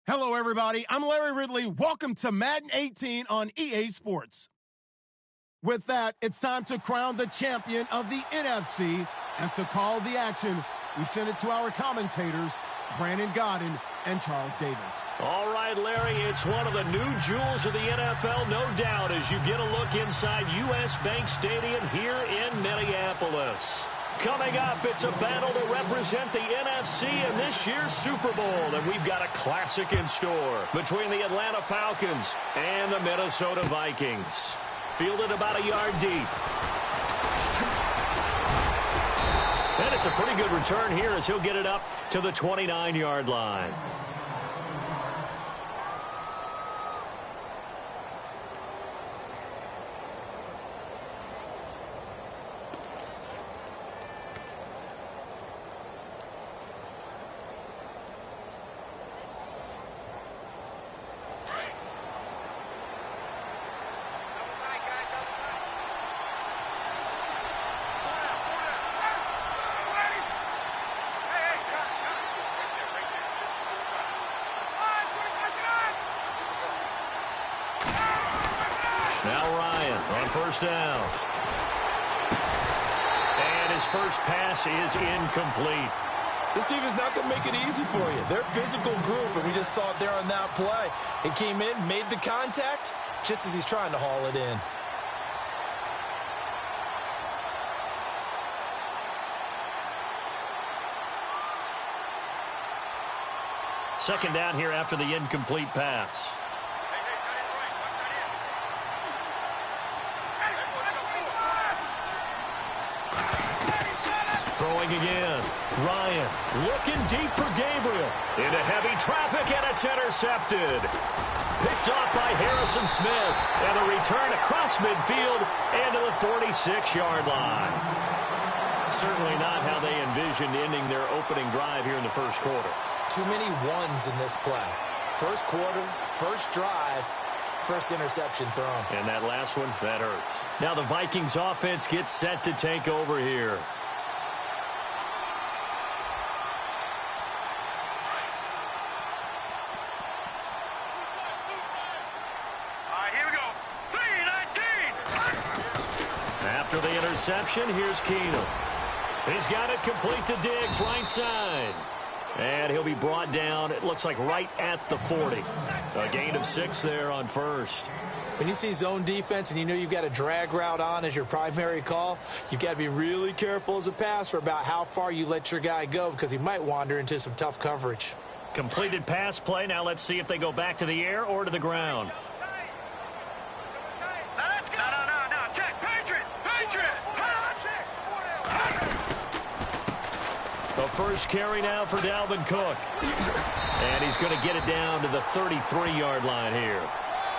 Hello, everybody. I'm Larry Ridley. Welcome to Madden 18 on EA Sports. With that, it's time to crown the champion of the NFC, and to call the action, we send it to our commentators, Brandon Godden and Charles Davis. All right, Larry, it's one of the new jewels of the NFL, no doubt, as you get a look inside U.S. Bank Stadium here in Minneapolis. Coming up, it's a battle to represent the NFC in this year's Super Bowl, and we've got a classic in store between the Atlanta Falcons and the Minnesota Vikings. Fielded about a yard deep. And it's a pretty good return here as he'll get it up to the 29-yard line. Now Ryan on first down. And his first pass is incomplete. This team is not going to make it easy for you. They're a physical group, and we just saw it there on that play. He came in, made the contact, just as he's trying to haul it in. Second down here after the incomplete pass. Throwing again. Ryan looking deep for Gabriel. Into heavy traffic, and it's intercepted. Picked off by Harrison Smith. And a return across midfield and to the 46-yard line. Certainly not how they envisioned ending their opening drive here in the first quarter. Too many ones in this play. First quarter, first drive, first interception thrown. And that last one, that hurts. Now the Vikings offense gets set to take over here. After the interception, here's Keenum. He's got it complete to Diggs, right side. And he'll be brought down, it looks like right at the 40. A gain of 6 there on first. When you see zone defense and you know you've got a drag route on as your primary call, you've got to be really careful as a passer about how far you let your guy go, because he might wander into some tough coverage. Completed pass play. Now let's see if they go back to the air or to the ground. The first carry now for Dalvin Cook. And he's going to get it down to the 33-yard line here.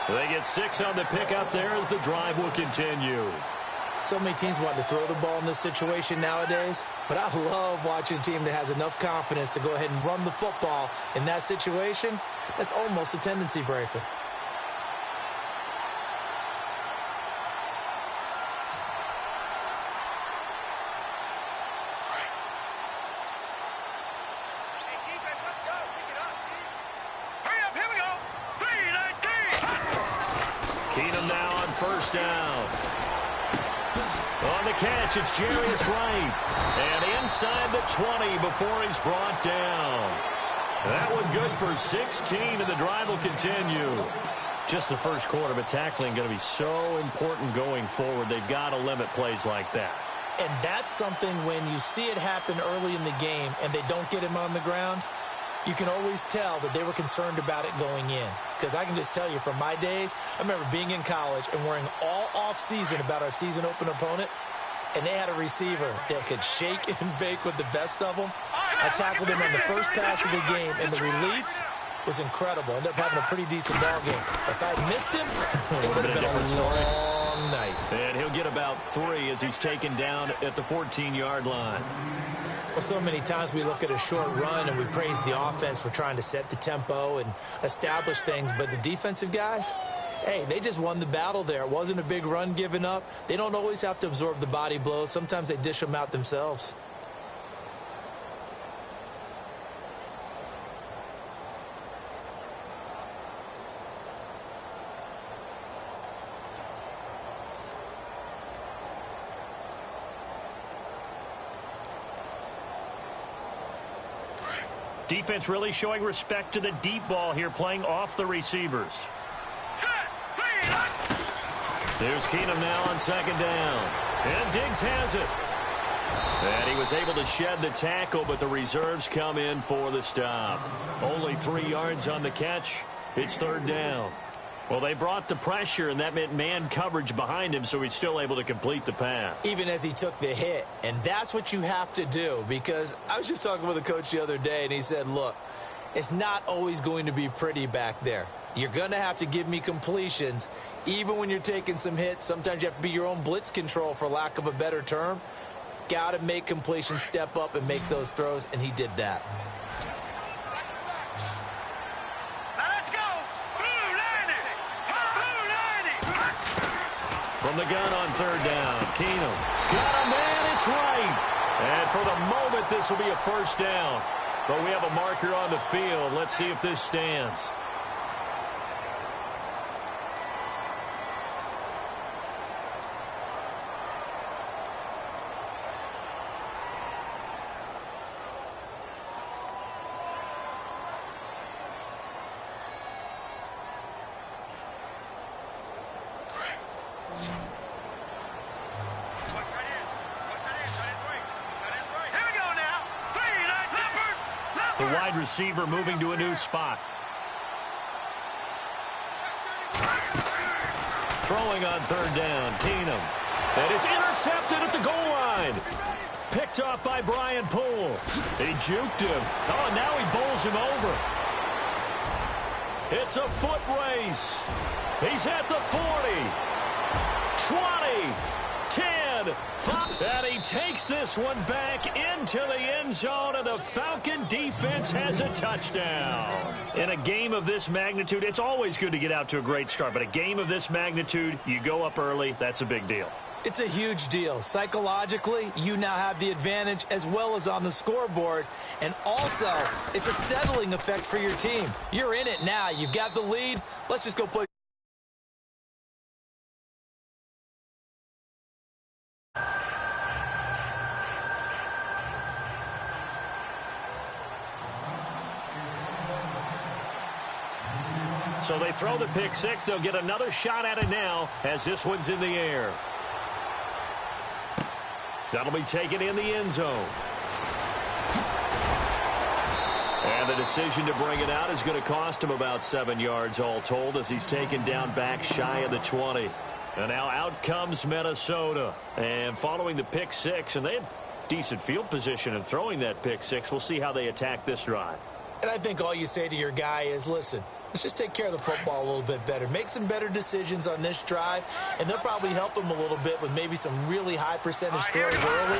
They get 6 on the pickup there as the drive will continue. So many teams want to throw the ball in this situation nowadays, but I love watching a team that has enough confidence to go ahead and run the football in that situation. That's almost a tendency breaker. Keenum now on first down. On the catch, it's Jarius Wright. And inside the 20 before he's brought down. That one good for 16, and the drive will continue. Just the first quarter, but tackling going to be so important going forward. They've got to limit plays like that. And that's something when you see it happen early in the game and they don't get him on the ground, you can always tell that they were concerned about it going in. Because I can just tell you from my days, I remember being in college and worrying all off-season about our season open opponent, and they had a receiver that could shake and bake with the best of them. I tackled him on the first pass of the game, and the relief was incredible. Ended up having a pretty decent ball game. If I had missed him, it would have been a long night. And he'll get about 3 as he's taken down at the 14-yard line. Well, so many times we look at a short run and we praise the offense for trying to set the tempo and establish things, but the defensive guys, hey, they just won the battle there. It wasn't a big run given up. They don't always have to absorb the body blows. Sometimes they dish them out themselves. Defense really showing respect to the deep ball here, playing off the receivers. There's Keenum now on second down. And Diggs has it. And he was able to shed the tackle, but the reserves come in for the stop. Only 3 yards on the catch. It's third down. Well, they brought the pressure, and that meant man coverage behind him, so he's still able to complete the pass. Even as he took the hit. And that's what you have to do, because I was just talking with a coach the other day, and he said, look, it's not always going to be pretty back there. You're going to have to give me completions. Even when you're taking some hits, sometimes you have to be your own blitz control, for lack of a better term. Got to make completions, step up, and make those throws, and he did that. From the gun on third down, Keenum. Got a man, it's right. And for the moment, this will be a first down. But we have a marker on the field. Let's see if this stands. The wide receiver moving to a new spot. Throwing on third down, Keenum. And it's intercepted at the goal line. Picked off by Brian Poole. He juked him. Oh, now he bowls him over. It's a foot race. He's at the 40. 20. 10, 5, and he takes this one back into the end zone, and the Falcon defense has a touchdown. In a game of this magnitude, it's always good to get out to a great start, but a game of this magnitude, you go up early, that's a big deal. It's a huge deal. Psychologically, you now have the advantage as well as on the scoreboard, and also, it's a settling effect for your team. You're in it now. You've got the lead. Let's just go play. So they throw the pick six. They'll get another shot at it now as this one's in the air. That'll be taken in the end zone. And the decision to bring it out is going to cost him about 7 yards all told, as he's taken down back shy of the 20. And now out comes Minnesota. And following the pick six, and they had decent field position in throwing that pick six. We'll see how they attack this drive. And I think all you say to your guy is, listen, let's just take care of the football a little bit better. Make some better decisions on this drive, and they'll probably help him a little bit with maybe some really high percentage throws early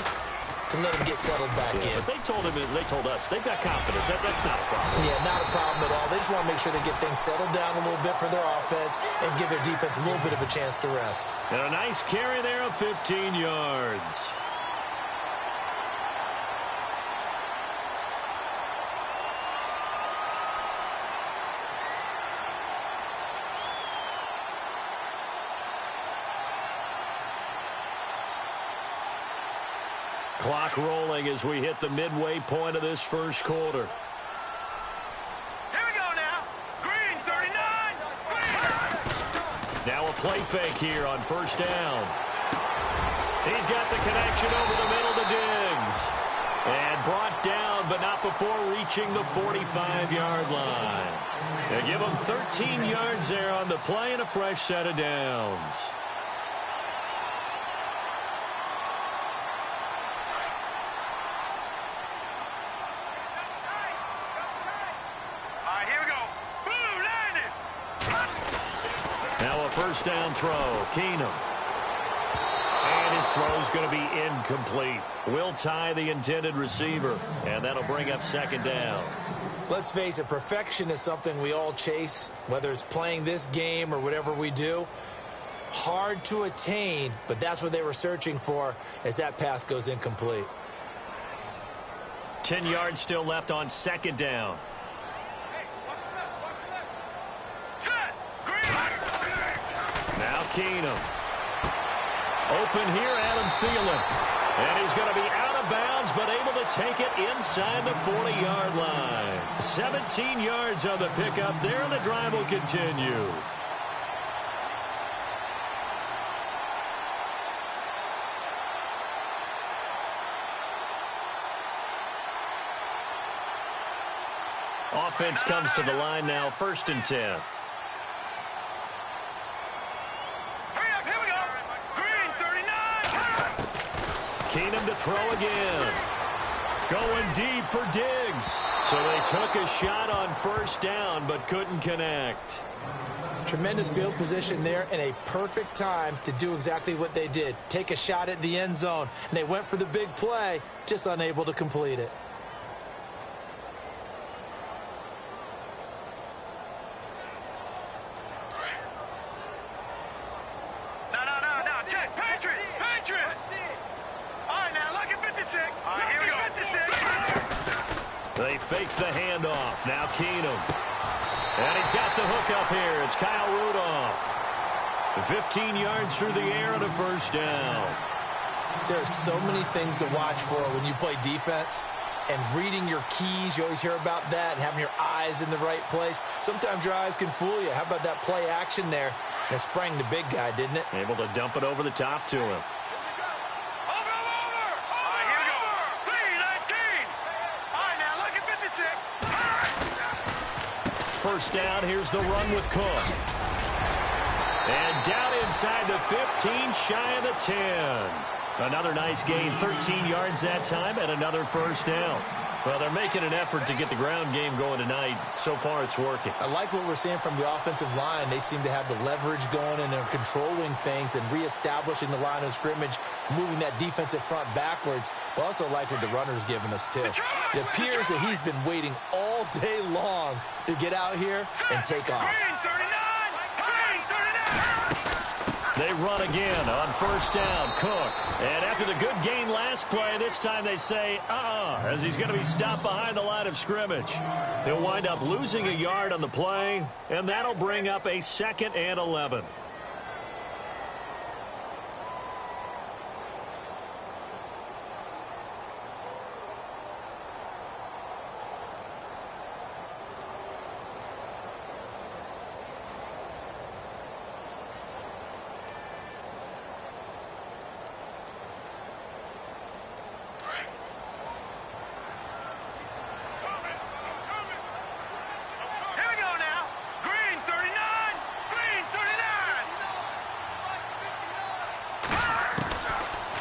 to let him get settled back in. But they told us they've got confidence. That's not a problem. Yeah, not a problem at all. They just want to make sure they get things settled down a little bit for their offense and give their defense a little bit of a chance to rest. And a nice carry there of 15 yards. Clock rolling as we hit the midway point of this first quarter. Here we go now. Green, 39. Green. Now a play fake here on first down. He's got the connection over the middle to Diggs. And brought down, but not before reaching the 45-yard line. They give him 13 yards there on the play and a fresh set of downs. First down throw, Keenum. And his throw's going to be incomplete. Will tie the intended receiver, and that'll bring up second down. Let's face it, perfection is something we all chase, whether it's playing this game or whatever we do. Hard to attain, but that's what they were searching for as that pass goes incomplete. 10 yards still left on second down. Keenum. Open here, Adam Thielen. And he's going to be out of of bounds, but able to take it inside the 40-yard line. 17 yards on the pickup there, and the drive will continue. Offense comes to the line now, 1st and 10. Hurry up, here we go. Green, 39. Keenum to throw again. Going deep for Diggs. So they took a shot on 1st down, but couldn't connect. Tremendous field position there and a perfect time to do exactly what they did. Take a shot at the end zone. And they went for the big play, just unable to complete it. They fake the handoff. Now Keenum. And he's got the hook up here. It's Kyle Rudolph. 15 yards through the air and a 1st down. There's so many things to watch for when you play defense. And reading your keys, you always hear about that, and having your eyes in the right place. Sometimes your eyes can fool you. How about that play action there? And it sprang the big guy, didn't it? Able to dump it over the top to him. First down, here's the run with Cook. And down inside the 15, shy of the 10. Another nice gain, 13 yards that time, and another 1st down. Well, they're making an effort to get the ground game going tonight. So far, it's working. I like what we're seeing from the offensive line. They seem to have the leverage going, and they're controlling things and reestablishing the line of scrimmage, moving that defensive front backwards. But also like what the runner's giving us, too. It appears that he's been waiting all day long to get out here and take off. They run again on 1st down. Cook. And after the good gain last play, this time they say, as he's going to be stopped behind the line of scrimmage. He'll wind up losing a yard on the play, and that'll bring up a 2nd and 11.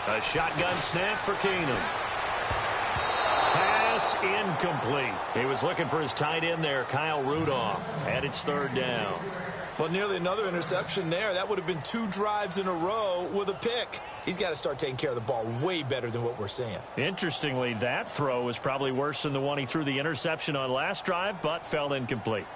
A shotgun snap for Keenum. Pass incomplete. He was looking for his tight end there, Kyle Rudolph. And it's 3rd down. Well, nearly another interception there. That would have been 2 drives in a row with a pick. He's got to start taking care of the ball way better than what we're seeing. Interestingly, that throw was probably worse than the one he threw the interception on last drive, but fell incomplete.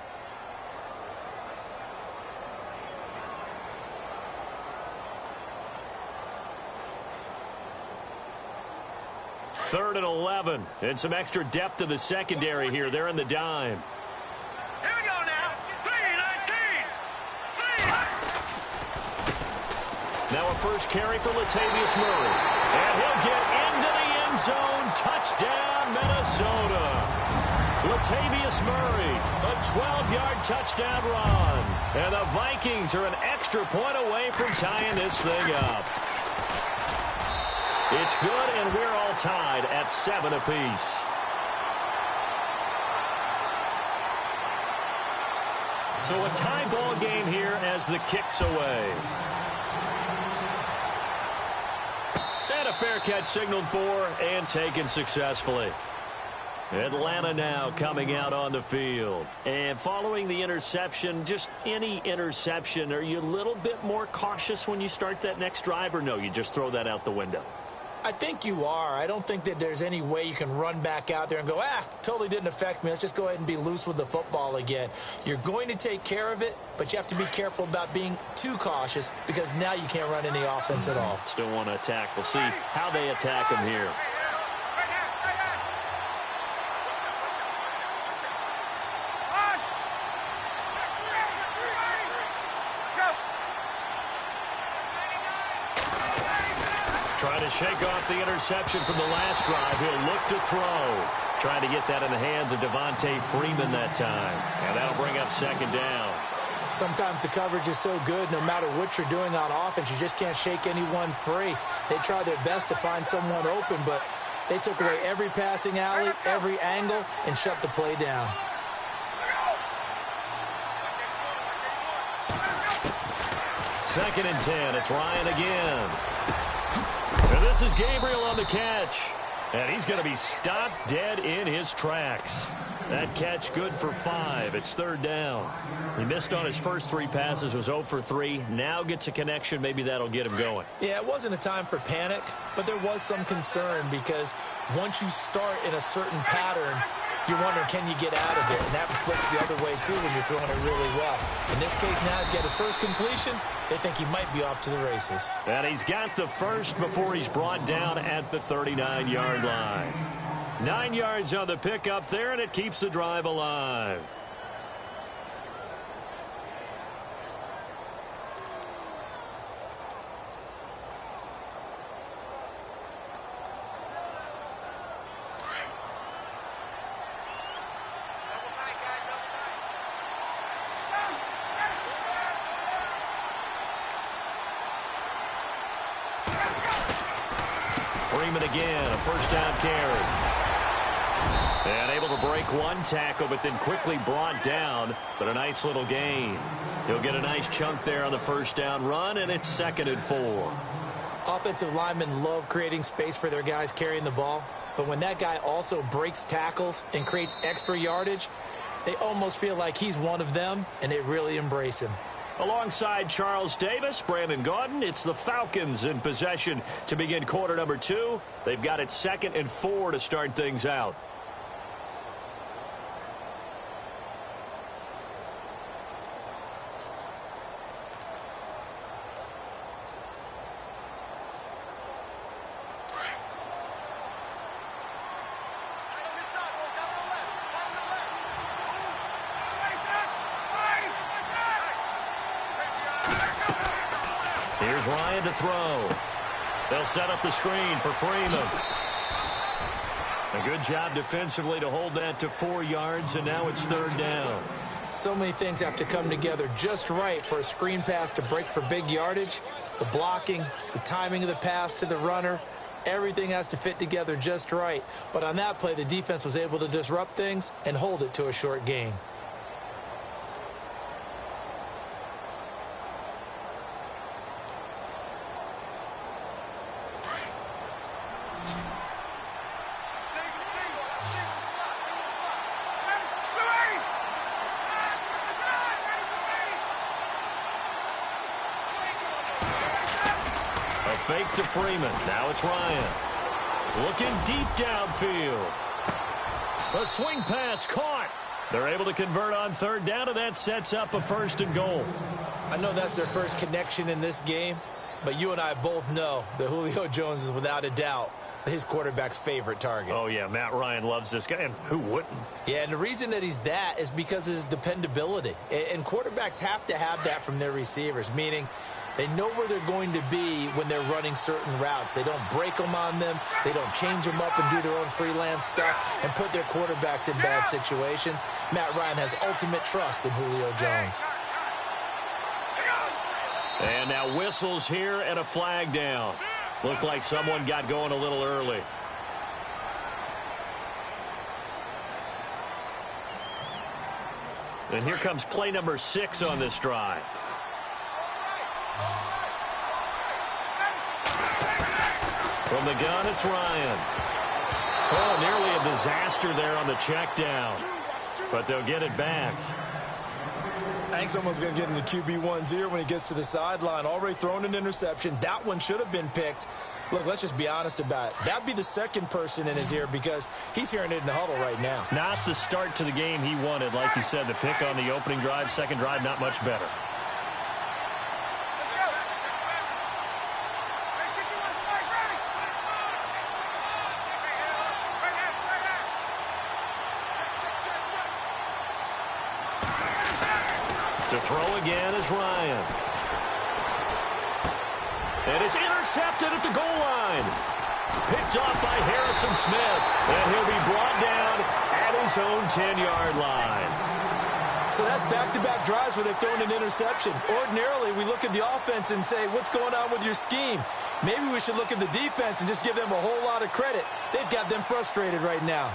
Third and 11. And some extra depth to the secondary here. They're in the dime. Here we go now. 3-19. Now a first carry for Latavius Murray. And he'll get into the end zone. Touchdown, Minnesota. Latavius Murray, a 12-yard touchdown run. And the Vikings are an extra point away from tying this thing up. It's good, and we're all tied at 7 apiece. So a tie ball game here as the kick's away. And a fair catch signaled for and taken successfully. Atlanta now coming out on the field. And following the interception, just any interception, are you a little bit more cautious when you start that next drive, or no, you just throw that out the window? I think you are. I don't think that there's any way you can run back out there and go, totally didn't affect me. Let's just go ahead and be loose with the football again. You're going to take care of it, but you have to be careful about being too cautious because now you can't run any offense at all. Still want to attack. We'll see how they attack him here. Trying to shake off the interception from the last drive. He'll look to throw. Trying to get that in the hands of Devontae Freeman that time. And that'll bring up second down. Sometimes the coverage is so good, no matter what you're doing on offense, you just can't shake anyone free. They try their best to find someone open, but they took away every passing alley, every angle, and shut the play down. Second and 10. It's Ryan again. And this is Gabriel on the catch. And he's going to be stopped dead in his tracks. That catch good for 5. It's third down. He missed on his first 3 passes, was 0 for 3. Now gets a connection. Maybe that'll get him going. Yeah, it wasn't a time for panic, but there was some concern because once you start in a certain pattern, you're wondering, can you get out of it? And that flips the other way, too, when you're throwing it really well. In this case, now he's got his first completion. They think he might be off to the races. And he's got the first before he's brought down at the 39-yard line. 9 yards on the pickup there, and it keeps the drive alive. Freeman again, a first down carry. And able to break one tackle, but then quickly brought down. But a nice little gain. He'll get a nice chunk there on the first down run, and it's 2nd and 4. Offensive linemen love creating space for their guys carrying the ball. But when that guy also breaks tackles and creates extra yardage, they almost feel like he's one of them, and they really embrace him. Alongside Charles Davis, Brandon Gaudin, it's the Falcons in possession to begin quarter number 2. They've got it 2nd and 4 to start things out. Here's Ryan to throw. They'll set up the screen for Freeman. A good job defensively to hold that to 4 yards, and now it's third down. So many things have to come together just right for a screen pass to break for big yardage. The blocking, the timing of the pass to the runner, everything has to fit together just right. But on that play, the defense was able to disrupt things and hold it to a short gain. Fake to Freeman. Now it's Ryan. Looking deep downfield. A swing pass caught. They're able to convert on third down, and that sets up a 1st and goal. I know that's their first connection in this game, but you and I both know that Julio Jones is without a doubt his quarterback's favorite target. Oh, yeah, Matt Ryan loves this guy, and who wouldn't? Yeah, and the reason that he's that is because of his dependability. And quarterbacks have to have that from their receivers, meaning they know where they're going to be when they're running certain routes. They don't break them on them. They don't change them up and do their own freelance stuff and put their quarterbacks in bad situations. Matt Ryan has ultimate trust in Julio Jones. And now whistles here and a flag down. Looked like someone got going a little early. And here comes play number 6 on this drive. From the gun, it's Ryan. Oh, nearly a disaster there on the check down. But they'll get it back. I think someone's going to get into QB1's ear when he gets to the sideline. Already thrown an interception. That one should have been picked. Look, let's just be honest about it. That'd be the second person in his ear because he's hearing it in the huddle right now. Not the start to the game he wanted. Like you said, the pick on the opening drive, second drive, not much better. To throw again is Ryan. And it's intercepted at the goal line. Picked off by Harrison Smith. And he'll be brought down at his own 10-yard line. So that's back-to-back drives where they've thrown an interception. Ordinarily, we look at the offense and say, what's going on with your scheme? Maybe we should look at the defense and just give them a whole lot of credit. They've got them frustrated right now.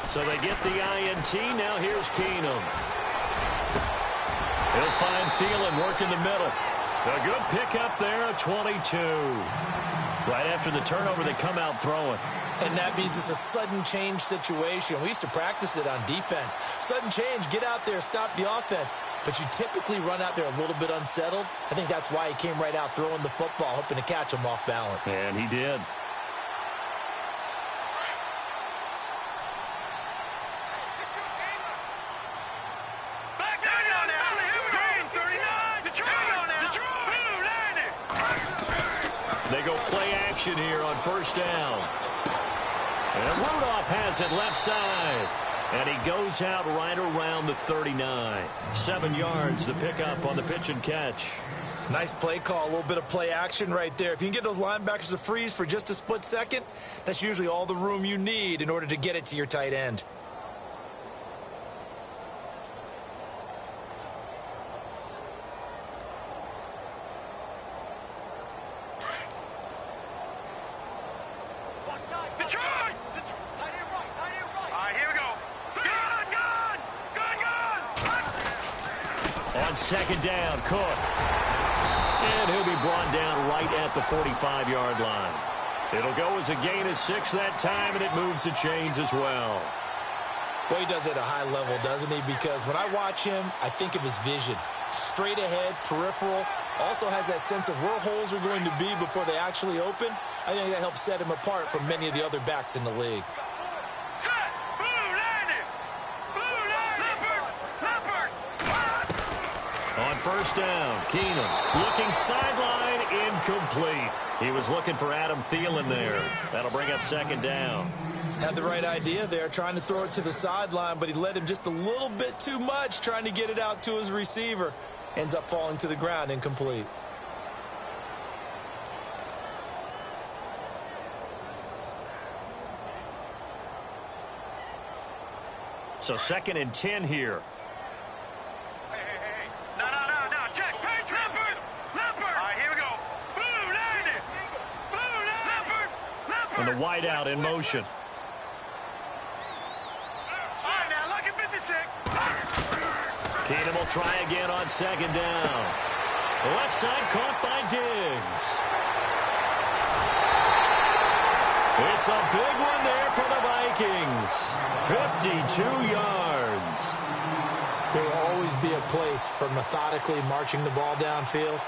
So they get the INT. Now here's Keenum. He'll find Thielen working the middle. A good pickup there at 22. Right after the turnover, they come out throwing. And that means it's a sudden change situation. We used to practice it on defense. Sudden change, get out there, stop the offense. But you typically run out there a little bit unsettled. I think that's why he came right out throwing the football, hoping to catch him off balance. And he did. They go play action here on first down. And Rudolph has it left side. And he goes out right around the 39. 7 yards the pickup on the pitch and catch. Nice play call, a little bit of play action right there. If you can get those linebackers to freeze for just a split second, that's usually all the room you need in order to get it to your tight end. Second down, Cook. And he'll be brought down right at the 45-yard line. It'll go as a gain of 6 that time, and it moves the chains as well. Boy, he does it at a high level, doesn't he? Because when I watch him, I think of his vision. Straight ahead, peripheral. Also has that sense of where holes are going to be before they actually open. I think that helps set him apart from many of the other backs in the league. On first down, Keenum looking sideline, incomplete. He was looking for Adam Thielen there. That'll bring up second down. Had the right idea there, trying to throw it to the sideline, but he led him just a little bit too much, trying to get it out to his receiver. Ends up falling to the ground, incomplete. So 2nd and 10 here. And the wideout in motion. Keenum will try again on second down. The left side caught by Diggs. It's a big one there for the Vikings. 52 yards. There will always be a place for methodically marching the ball downfield.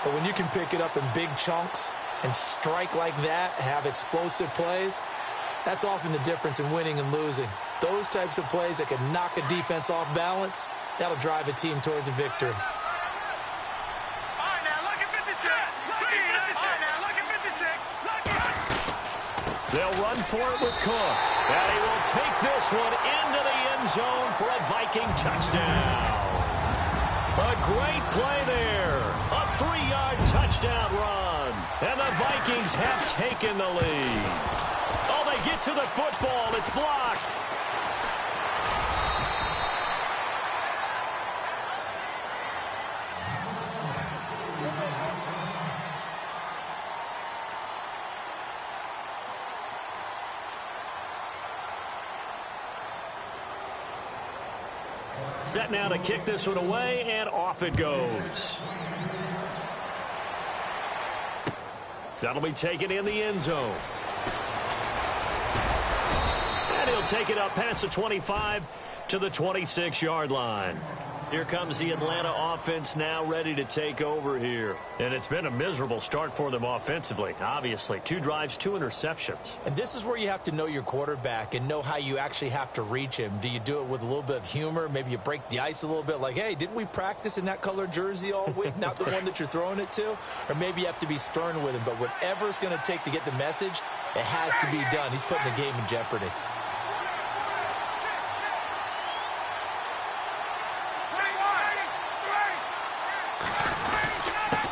But when you can pick it up in big chunks and strike like that, have explosive plays, that's often the difference in winning and losing. Those types of plays that can knock a defense off balance, that'll drive a team towards a victory. They'll run for it with Cook. And he will take this one into the end zone for a Viking touchdown. A great play there. A 3-yard touchdown run. And the Vikings have taken the lead. Oh, they get to the football. It's blocked. Set now to kick this one away, and off it goes. That'll be taken in the end zone. And he'll take it up past the 25 to the 26-yard line. Here comes the Atlanta offense now ready to take over here. And it's been a miserable start for them offensively, obviously. 2 drives, 2 interceptions. And this is where you have to know your quarterback and know how you actually have to reach him. Do you do it with a little bit of humor? Maybe you break the ice a little bit like, hey, didn't we practice in that color jersey all week, not the one that you're throwing it to? Or maybe you have to be stern with him. But whatever it's going to take to get the message, it has to be done. He's putting the game in jeopardy.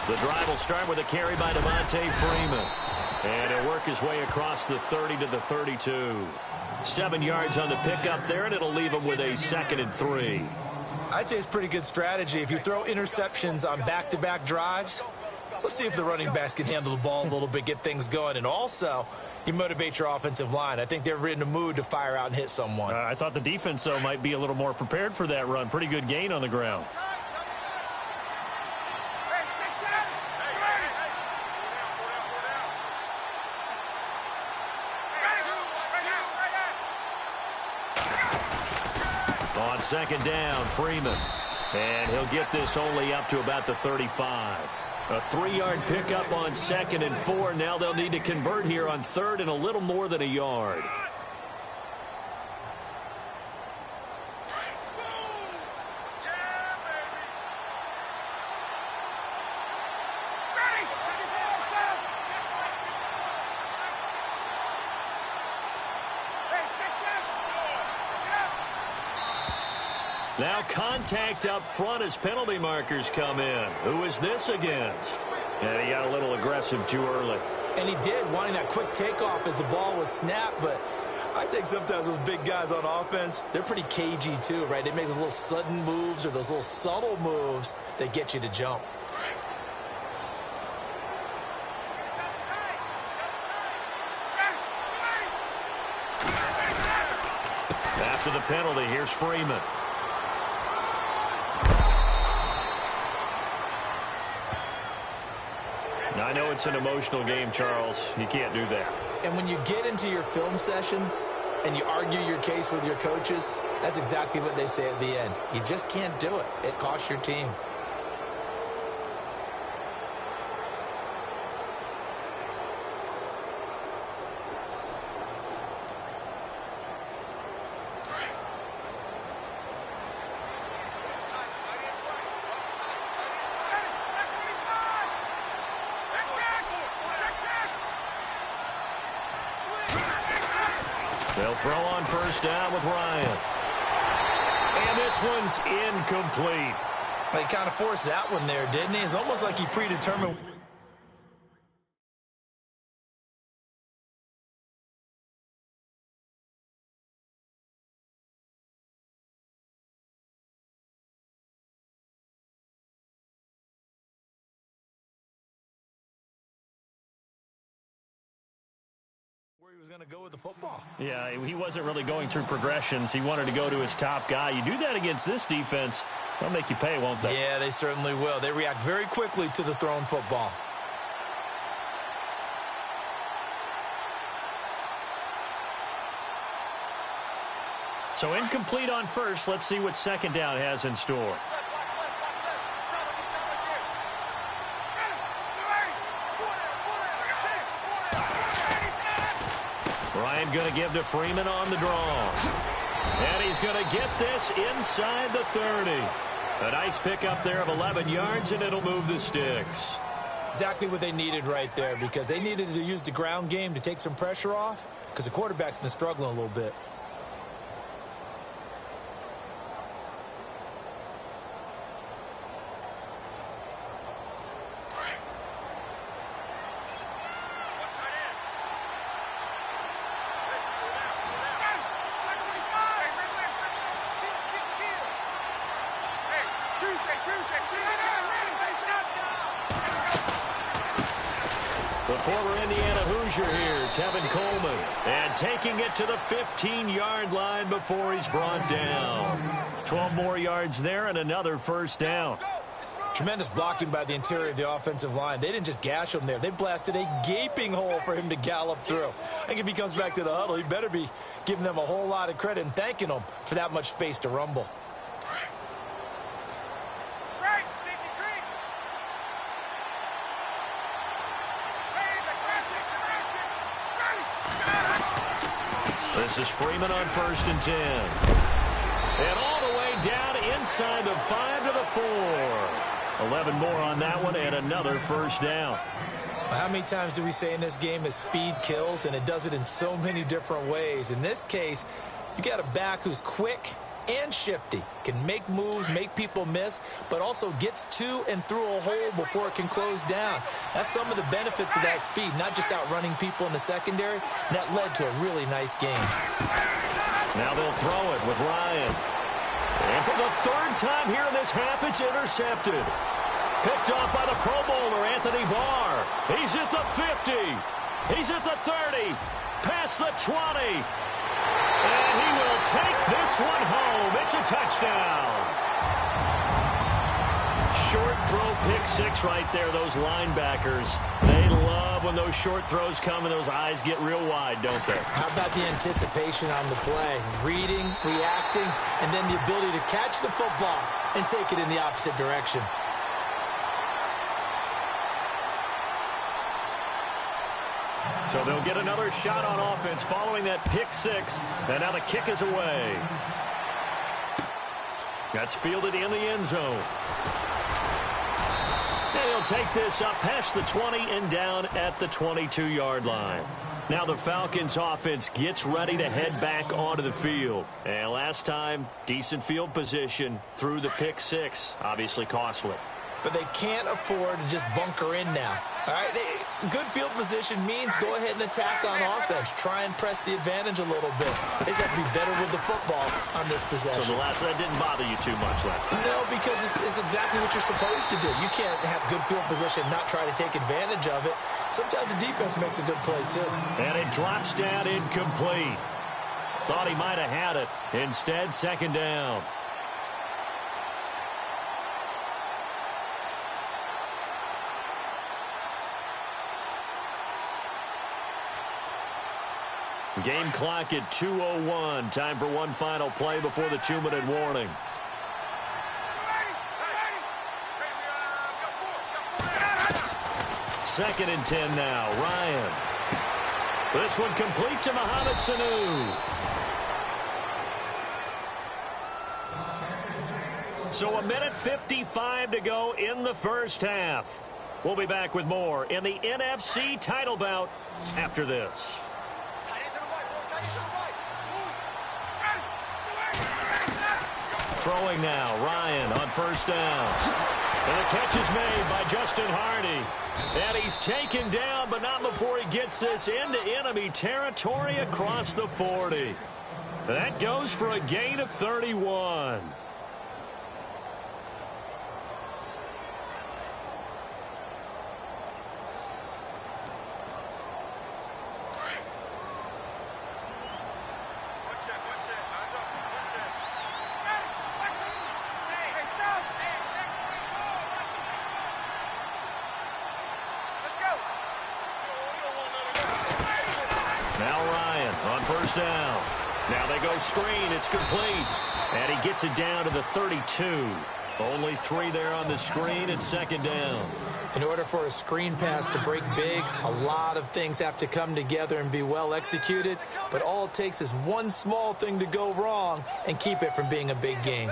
The drive will start with a carry by Devontae Freeman. And he'll work his way across the 30 to the 32. 7 yards on the pickup there, and it'll leave him with a 2nd and 3. I'd say it's pretty good strategy. If you throw interceptions on back-to-back drives, let's see if the running backs can handle the ball a little bit, get things going. And also, you motivate your offensive line. I think they're in the mood to fire out and hit someone. I thought the defense, though, might be a little more prepared for that run. Pretty good gain on the ground. On 2nd down, Freeman. And he'll get this only up to about the 35. A 3-yard pickup on 2nd and 4. Now they'll need to convert here on 3rd and a little more than a yard. Now contact up front as penalty markers come in. Who is this against? And he got a little aggressive too early. And he did, wanting that quick takeoff as the ball was snapped. But I think sometimes those big guys on offense, they're pretty cagey too, right? They make those little sudden moves or those little subtle moves that get you to jump. After the penalty, here's Freeman. Now, I know it's an emotional game, Charles. You can't do that. And when you get into your film sessions and you argue your case with your coaches, that's exactly what they say at the end. You just can't do it. It costs your team. They'll throw on 1st down with Ryan. And this one's incomplete. He kind of forced that one there, didn't he? It's almost like he predetermined. Where he was going to go with the football. Yeah, he wasn't really going through progressions. He wanted to go to his top guy. You do that against this defense, they'll make you pay, won't they? Yeah, they certainly will. They react very quickly to the thrown football. So incomplete on 1st. Let's see what 2nd down has in store. Ryan going to give to Freeman on the draw. And he's going to get this inside the 30. A nice pickup there of 11 yards, and it'll move the sticks. Exactly what they needed right there, because they needed to use the ground game to take some pressure off, because the quarterback's been struggling a little bit. The former Indiana Hoosier here, Tevin Coleman, and taking it to the 15-yard line before he's brought down. 12 more yards there and another 1st down. Tremendous blocking by the interior of the offensive line. They didn't just gash him there. They blasted a gaping hole for him to gallop through. I think if he comes back to the huddle, he better be giving them a whole lot of credit and thanking them for that much space to rumble. This is Freeman on 1st and 10. And all the way down inside the 5 to the 4. 11 more on that one and another first down. How many times do we say in this game that speed kills, and it does it in so many different ways? In this case, you got a back who's quick and shifty, can make moves, make people miss, but also gets to and through a hole before it can close down. That's some of the benefits of that speed, not just outrunning people in the secondary, and that led to a really nice game. Now they'll throw it with Ryan. And for the 3rd time here in this half, it's intercepted. Picked off by the Pro Bowler, Anthony Barr. He's at the 50. He's at the 30. Past the 20. And he will take this one home. It's a touchdown. Short throw, pick 6 right there, those linebackers. They love when those short throws come and those eyes get real wide, don't they? How about the anticipation on the play? Reading, reacting, and then the ability to catch the football and take it in the opposite direction. So they'll get another shot on offense following that pick 6. And now the kick is away. That's fielded in the end zone. And he'll take this up past the 20 and down at the 22-yard line. Now the Falcons offense gets ready to head back onto the field. And last time, decent field position through the pick 6. Obviously costly. But they can't afford to just bunker in now. All right, good field position means go ahead and attack on offense. Try and press the advantage a little bit. They just have to be better with the football on this possession. So that didn't bother you too much last time? No, because it's exactly what you're supposed to do. You can't have good field position and not try to take advantage of it. Sometimes the defense makes a good play, too. And it drops down incomplete. Thought he might have had it. Instead, 2nd down. Game clock at 2:01. Time for one final play before the 2-minute warning. Second and 10 now. Ryan. This one complete to Mohamed Sanu. So 1:55 to go in the first half. We'll be back with more in the NFC title bout after this. Throwing now, Ryan on 1st down. And the catch is made by Justin Hardy. And he's taken down, but not before he gets this into enemy territory across the 40. That goes for a gain of 31. Down. Now they go screen. It's complete. And he gets it down to the 32. Only 3 there on the screen and 2nd down. In order for a screen pass to break big, a lot of things have to come together and be well executed. But all it takes is one small thing to go wrong and keep it from being a big game.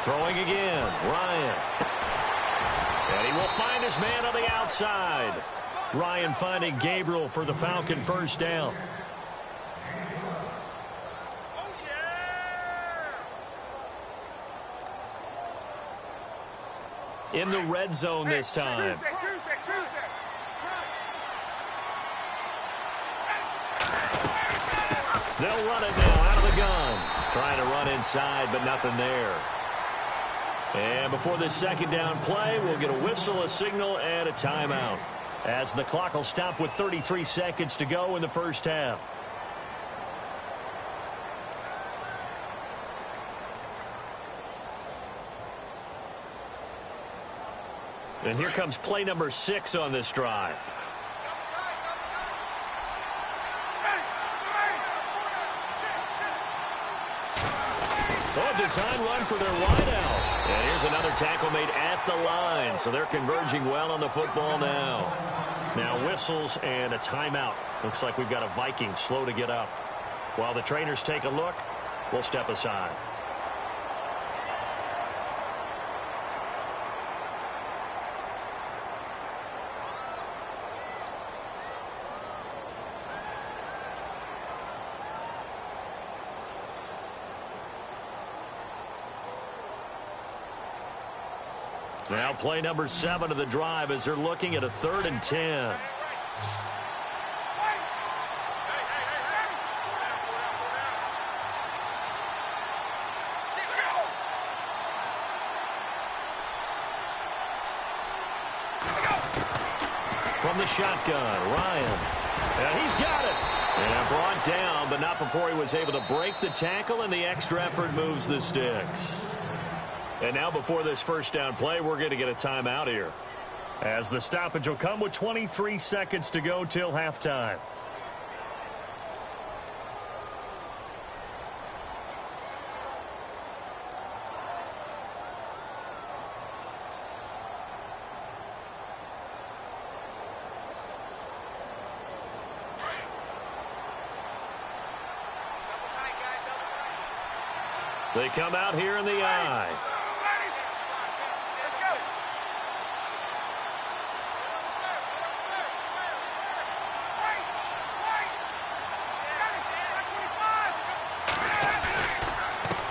Throwing again, Ryan. And he will find his man on the outside. Ryan finding Gabriel for the Falcon first down. In the red zone this time. They'll run it now out of the gun. Trying to run inside, but nothing there. And before this 2nd down play, we'll get a whistle, a signal, and a timeout, as the clock will stop with 33 seconds to go in the first half. And here comes play number 6 on this drive. Oh, design run for their wideout. And here's another tackle made at the line. So they're converging well on the football now. Now whistles and a timeout. Looks like we've got a Viking slow to get up. While the trainers take a look, we'll step aside. Now play number 7 of the drive as they're looking at a 3rd and 10. From the shotgun, Ryan. And he's got it. And brought down, but not before he was able to break the tackle, and the extra effort moves the sticks. And now before this first down play, we're going to get a timeout here, as the stoppage will come with 23 seconds to go till halftime. They come out here in the eye.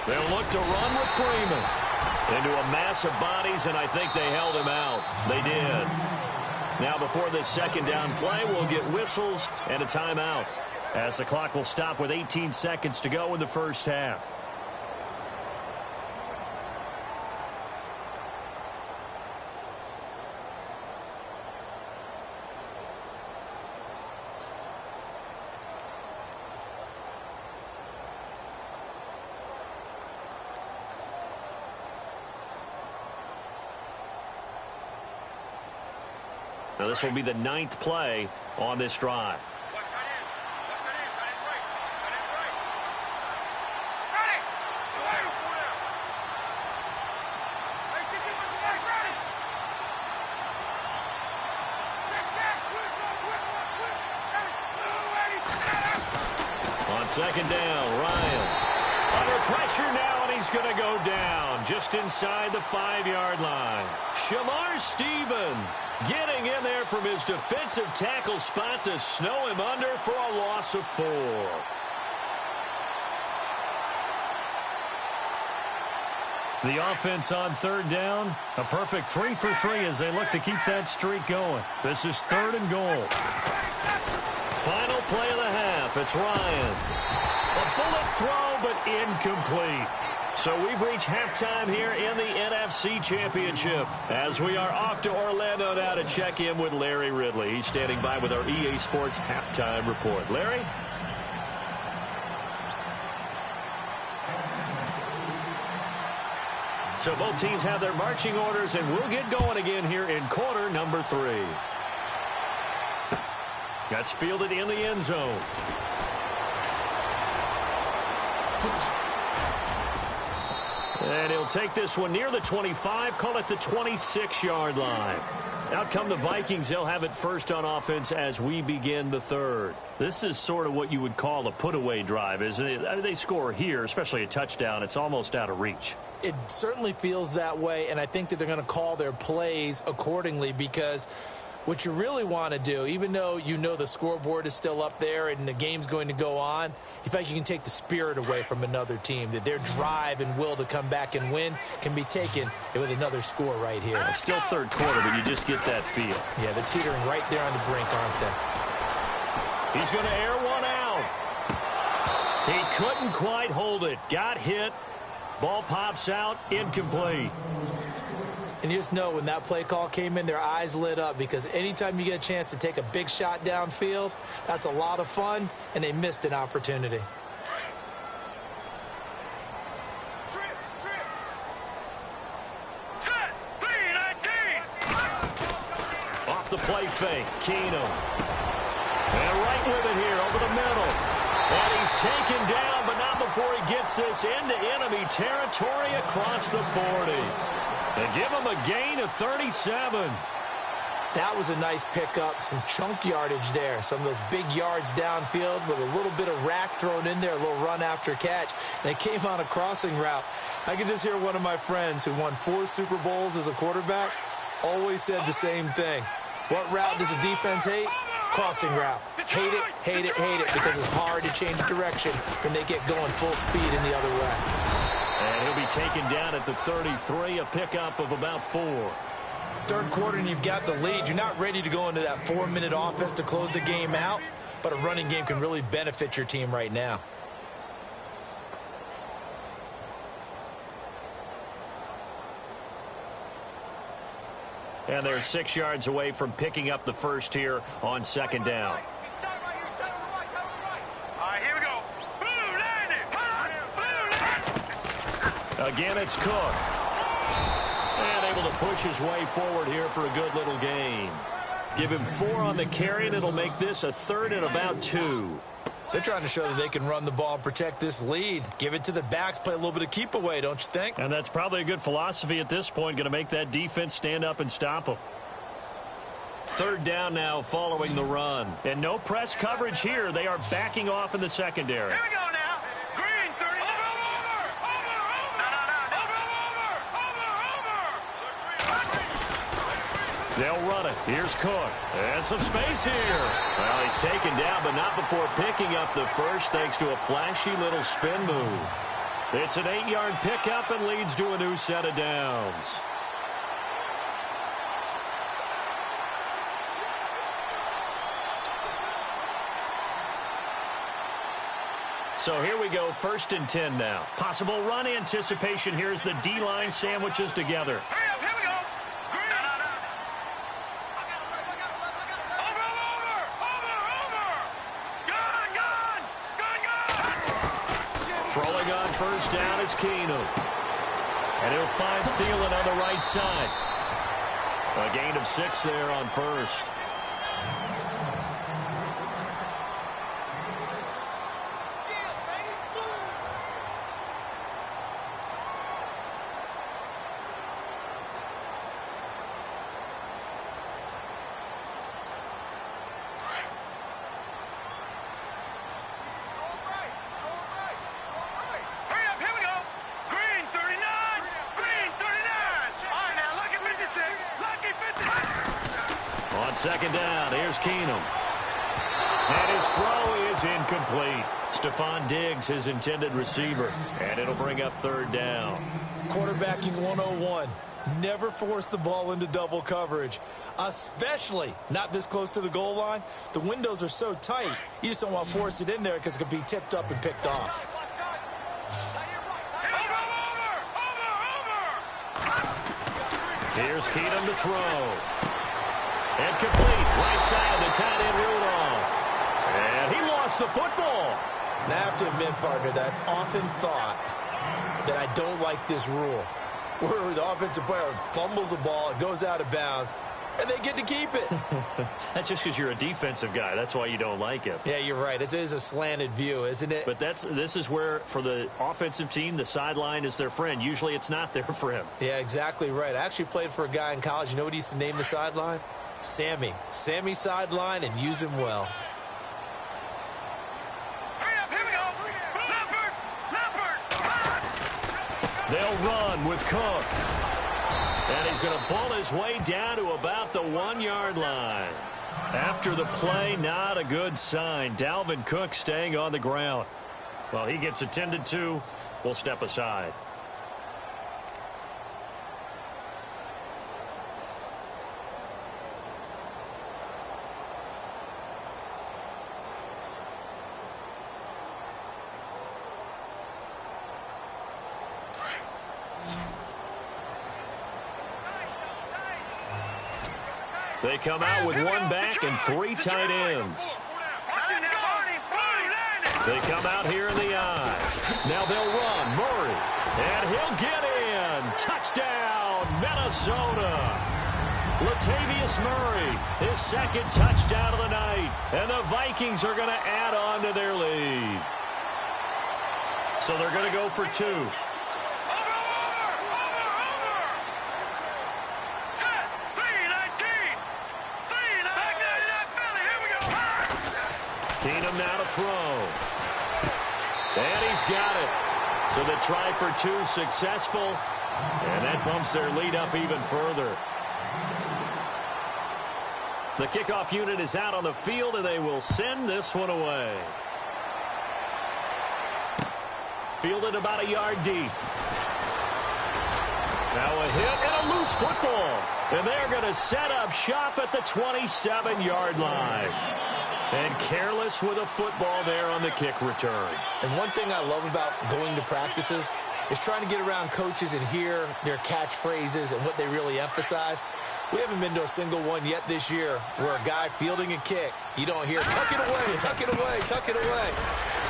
They'll look to run with Freeman into a mass of bodies, and I think they held him out. They did. Now before this second down play, we'll get whistles and a timeout, as the clock will stop with 18 seconds to go in the first half. Now this will be the 9th play on this drive. On second down, Ryan. Under pressure now, and he's going to go down just inside the 5-yard line. Shamar Stephen getting in there from his defensive tackle spot to snow him under for a loss of 4. The offense on third down, a perfect 3 for 3 as they look to keep that streak going. This is 3rd and goal. Final play of the half, it's Ryan. A bullet throw, but incomplete. So we've reached halftime here in the NFC Championship, as we are off to Orlando now to check in with Larry Ridley. He's standing by with our EA Sports halftime report. Larry? So both teams have their marching orders, and we'll get going again here in quarter number 3. That's fielded in the end zone. And he'll take this one near the 25, call it the 26-yard line. Out come the Vikings. They'll have it first on offense as we begin the 3rd. This is sort of what you would call a put-away drive, isn't it? I mean, they score here, especially a touchdown. It's almost out of reach. It certainly feels that way, and I think that they're going to call their plays accordingly, because what you really want to do, even though you know the scoreboard is still up there and the game's going to go on, you feel like you can take the spirit away from another team, that their drive and will to come back and win can be taken with another score right here. It's still 3rd quarter, but you just get that feel. Yeah, they're teetering right there on the brink, aren't they? He's going to air one out. He couldn't quite hold it. Got hit. Ball pops out. Incomplete. And you just know when that play call came in, their eyes lit up, because anytime you get a chance to take a big shot downfield, that's a lot of fun, and they missed an opportunity. Set, 3-19. play fake. Keenum. And right with it here over the middle. And he's taken down, but not before he gets this into enemy territory across the 40. They give him a gain of 37. That was a nice pickup, some chunk yardage there. Some of those big yards downfield with a little bit of rack thrown in there, a little run after catch. And it came on a crossing route. I could just hear one of my friends who won 4 Super Bowls as a quarterback always said the same thing. What route does a defense hate? Crossing route. Hate it, hate it, hate it, because it's hard to change direction when they get going full speed in the other way. And he'll be taken down at the 33, a pickup of about 4. Third quarter and you've got the lead. You're not ready to go into that 4-minute offense to close the game out, but a running game can really benefit your team right now. And they're 6 yards away from picking up the first here on second down. All right, here we go. Blue landing. Again, it's Cook. And able to push his way forward here for a good little gain. Give him 4 on the carry, and it'll make this a 3rd and about 2. They're trying to show that they can run the ball and protect this lead. Give it to the backs, play a little bit of keep away, don't you think? And that's probably a good philosophy at this point, going to make that defense stand up and stop them. 3rd down now following the run. And no press coverage here. They are backing off in the secondary. Here we go now. Green 30. They'll run it. Here's Cook. And some space here. Well, he's taken down, but not before picking up the first thanks to a flashy little spin move. It's an 8-yard pickup and leads to a new set of downs. So here we go, 1st and 10 now. Possible run anticipation. Here's the D-line sandwiches together. Hurry up, here we go. Green. Over. Throwing on 1st down is Keenum. And he'll find Thielen on the right side. A gain of 6 there on 1st. Second down, here's Keenum. And his throw is incomplete. Stephon Diggs, his intended receiver. And it'll bring up 3rd down. Quarterbacking 101. Never force the ball into double coverage, especially not this close to the goal line. The windows are so tight, you just don't want to force it in there because it could be tipped up and picked off. Here's Keenum to throw. And complete, right side, the tight end Rudolph. And he lost the football. Now, I have to admit, partner, that I often thought that I don't like this rule, where the offensive player fumbles the ball, it goes out of bounds, and they get to keep it. That's just because you're a defensive guy. That's why you don't like it. Yeah, you're right. It is a slanted view, isn't it? But this is where, for the offensive team, the sideline is their friend. Usually it's not their friend. Yeah, exactly right. I actually played for a guy in college. You know what he used to name the sideline? Sammy. Sammy sideline, and use him well. Hurry up, here we go. Leopard. They'll run with Cook. And he's going to pull his way down to about the 1-yard line. After the play, not a good sign. Dalvin Cook staying on the ground. Well, he gets attended to. We'll step aside. They come out with 1 back and 3 tight ends. They come out here in the eye. Now they'll run. Murray. And he'll get in. Touchdown, Minnesota. Latavius Murray, his second touchdown of the night. And the Vikings are going to add on to their lead. So they're going to go for two. Over. Set. 3-19. Here we go. Keenum now to throw. And he's got it. So the try for two successful. And that bumps their lead up even further. The kickoff unit is out on the field, and they will send this one away. Fielded about a yard deep. Now a hit and a loose football. And they're going to set up shop at the 27-yard line. And careless with a football there on the kick return. And one thing I love about going to practices is trying to get around coaches and hear their catchphrases and what they really emphasize. We haven't been to a single one yet this year where a guy fielding a kick, you don't hear, tuck it away, tuck it away, tuck it away.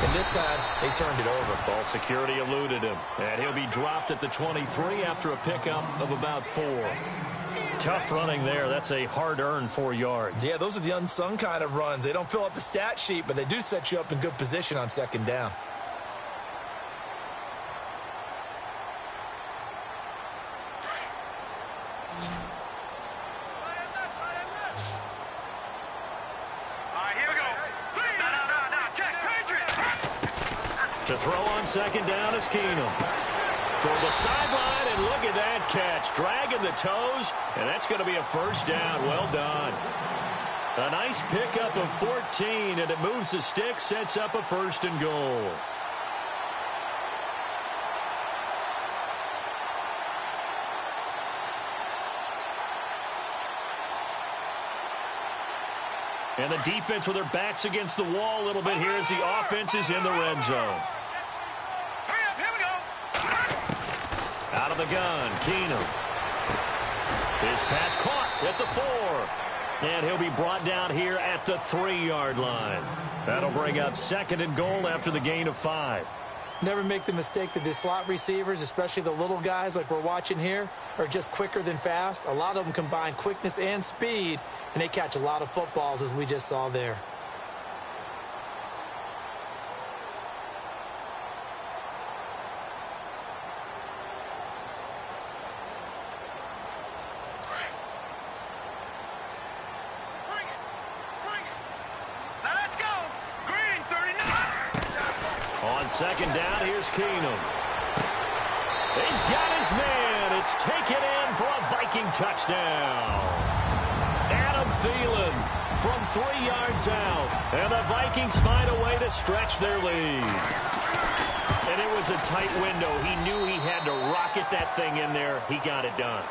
And this time, they turned it over. Ball security eluded him. And he'll be dropped at the 23 after a pickup of about 4. Tough running there. That's a hard-earned 4 yards. Yeah, those are the unsung kind of runs. They don't fill up the stat sheet, but they do set you up in good position on second down. To throw on second down is Keenum. Toward the sideline, and look at that catch. Dragging the toes, and that's going to be a first down. Well done. A nice pickup of 14, and it moves the stick, sets up a first and goal. And the defense with their backs against the wall a little bit here as the offense is in the red zone. Out of the gun, Keenum. His pass caught at the 4. And he'll be brought down here at the 3-yard line. That'll bring up second and goal after the gain of 5. Never make the mistake that the slot receivers, especially the little guys like we're watching here, are just quicker than fast. A lot of them combine quickness and speed, and they catch a lot of footballs, as we just saw there. Second down, here's Keenum. He's got his man. It's taken in for a Viking touchdown. Adam Thielen from 3 yards out. And the Vikings find a way to stretch their lead. And it was a tight window. He knew he had to rocket that thing in there. He got it done.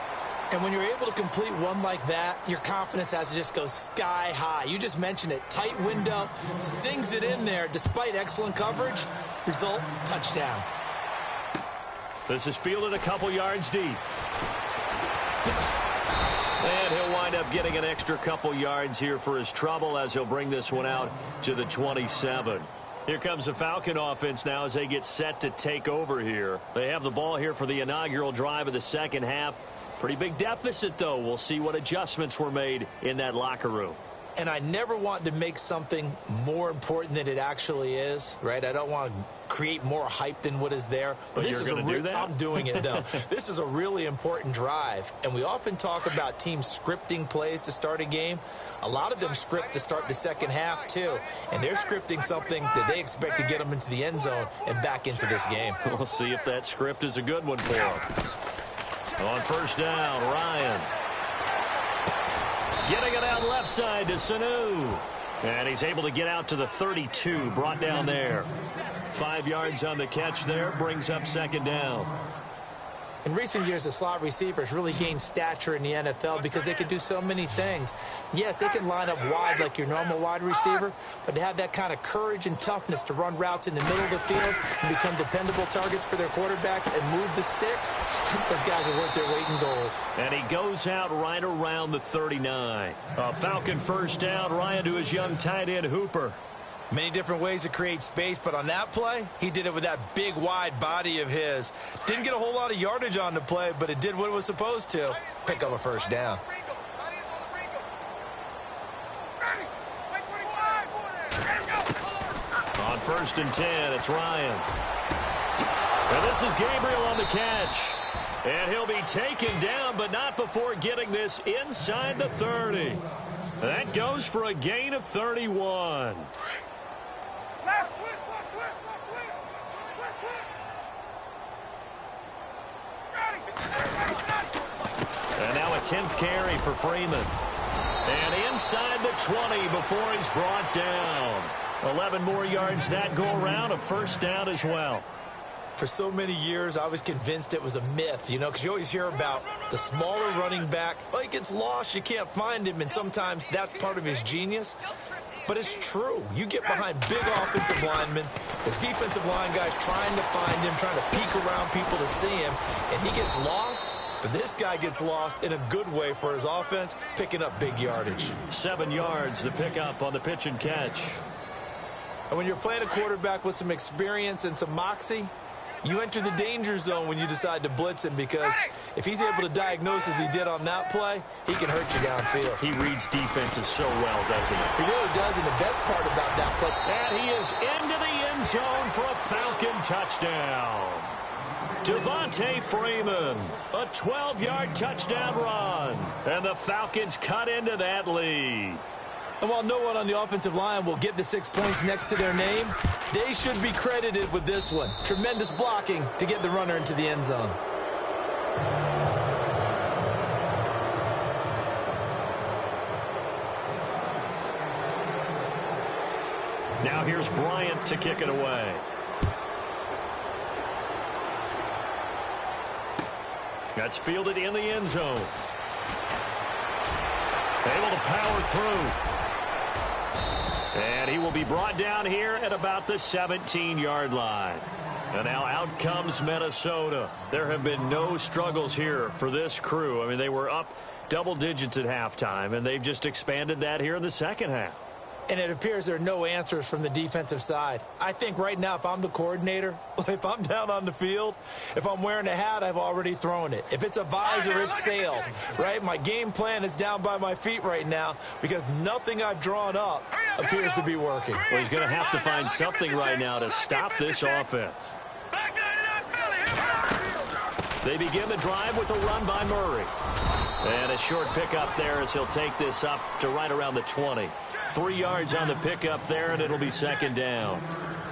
And when you're able to complete one like that, your confidence has to just go sky high. You just mentioned it. Tight window, sings it in there despite excellent coverage. Result, touchdown. This is fielded a couple yards deep. And he'll wind up getting an extra couple yards here for his trouble as he'll bring this one out to the 27. Here comes the Falcon offense now as they get set to take over here. They have the ball here for the inaugural drive of the second half. Pretty big deficit, though. We'll see what adjustments were made in that locker room. And I never want to make something more important than it actually is, right? I don't want to create more hype than what is there. But this is going to do that? I'm doing it, though. This is a really important drive. And we often talk about teams scripting plays to start a game. A lot of them script to start the second half, too. And they're scripting something that they expect to get them into the end zone and back into this game. We'll see if that script is a good one for them. On first down, Ryan. Getting it out left side to Sanu. And he's able to get out to the 32, brought down there. 5 yards on the catch there, brings up second down. In recent years, the slot receivers really gained stature in the NFL because they could do so many things. Yes, they can line up wide like your normal wide receiver, but to have that kind of courage and toughness to run routes in the middle of the field and become dependable targets for their quarterbacks and move the sticks, those guys are worth their weight in gold. And he goes out right around the 39. A Falcon first down, Ryan to his young tight end, Hooper. Many different ways to create space, but on that play, he did it with that big, wide body of his. Didn't get a whole lot of yardage on the play, but it did what it was supposed to. Pick up a first down. 1st and 10. It's Ryan. And this is Gabriel on the catch. And he'll be taken down, but not before getting this inside the 30. That goes for a gain of 31. And now a 10th carry for Freeman. And inside the 20 before he's brought down. 11 more yards that go around, a 1st down as well. For so many years, I was convinced it was a myth, you know, because you always hear about the smaller running back. Oh, he gets lost, you can't find him, and sometimes that's part of his genius. But it's true. You get behind big offensive linemen, the defensive line guys trying to find him, trying to peek around people to see him, and he gets lost. But this guy gets lost in a good way for his offense, picking up big yardage. 7 yards, the pickup on the pitch and catch. And when you're playing a quarterback with some experience and some moxie, you enter the danger zone when you decide to blitz him, because if he's able to diagnose as he did on that play, he can hurt you downfield. He reads defenses so well, doesn't he? He really does, and the best part about that play. And he is into the end zone for a Falcon touchdown. Devontae Freeman, a 12-yard touchdown run. And the Falcons cut into that lead. And while no one on the offensive line will get the 6 points next to their name, they should be credited with this one. Tremendous blocking to get the runner into the end zone. Now here's Bryant to kick it away. That's fielded in the end zone. Able to power through. And he will be brought down here at about the 17-yard line. And now out comes Minnesota. There have been no struggles here for this crew. I mean, they were up double digits at halftime, and they've just expanded that here in the second half. And it appears there are no answers from the defensive side. I think right now, if I'm the coordinator, if I'm down on the field, if I'm wearing a hat, I've already thrown it. If it's a visor, it's sailed, right? My game plan is down by my feet right now because nothing I've drawn up appears to be working. Well, he's going to have to find something right now to stop this offense. They begin the drive with a run by Murray. And a short pickup there as he'll take this up to right around the 20. 3 yards on the pickup there, and it'll be 2nd down.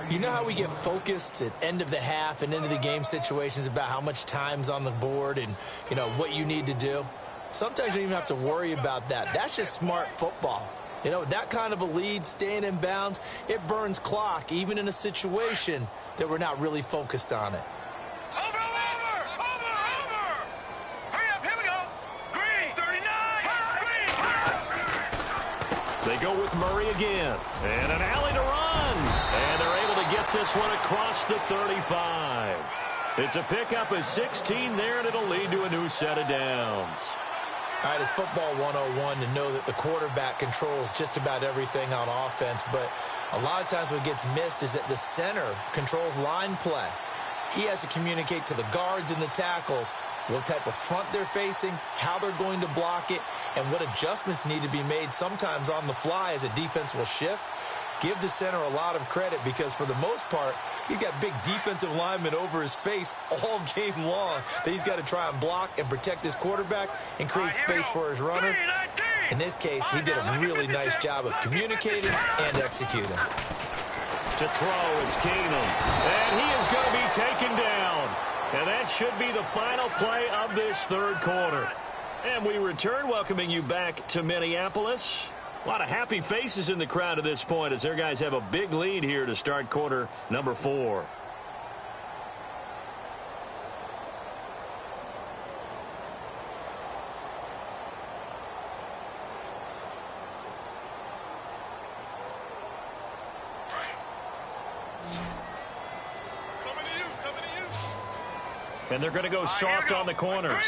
You know how we get focused at end of the half and into the game situations about how much time's on the board and, you know, what you need to do? Sometimes you don't even have to worry about that. That's just smart football. You know, that kind of a lead, staying in bounds, it burns clock, even in a situation that we're not really focused on it. They go with Murray again. And an alley to run. And they're able to get this one across the 35. It's a pickup of 16 there, and it'll lead to a new set of downs. All right, it's football 101 to know that the quarterback controls just about everything on offense. But a lot of times what gets missed is that the center controls line play. He has to communicate to the guards and the tackles what type of front they're facing, how they're going to block it, and what adjustments need to be made sometimes on the fly as a defense will shift. Give the center a lot of credit because for the most part, he's got big defensive linemen over his face all game long that he's got to try and block and protect his quarterback and create space for his runner. In this case, he did a really nice job of communicating and executing. To throw, it's Keenum. And he is going to be taken down. And that should be the final play of this third quarter. And we return, welcoming you back to Minneapolis. A lot of happy faces in the crowd at this point as their guys have a big lead here to start quarter number 4. And they're going to go soft on the corners.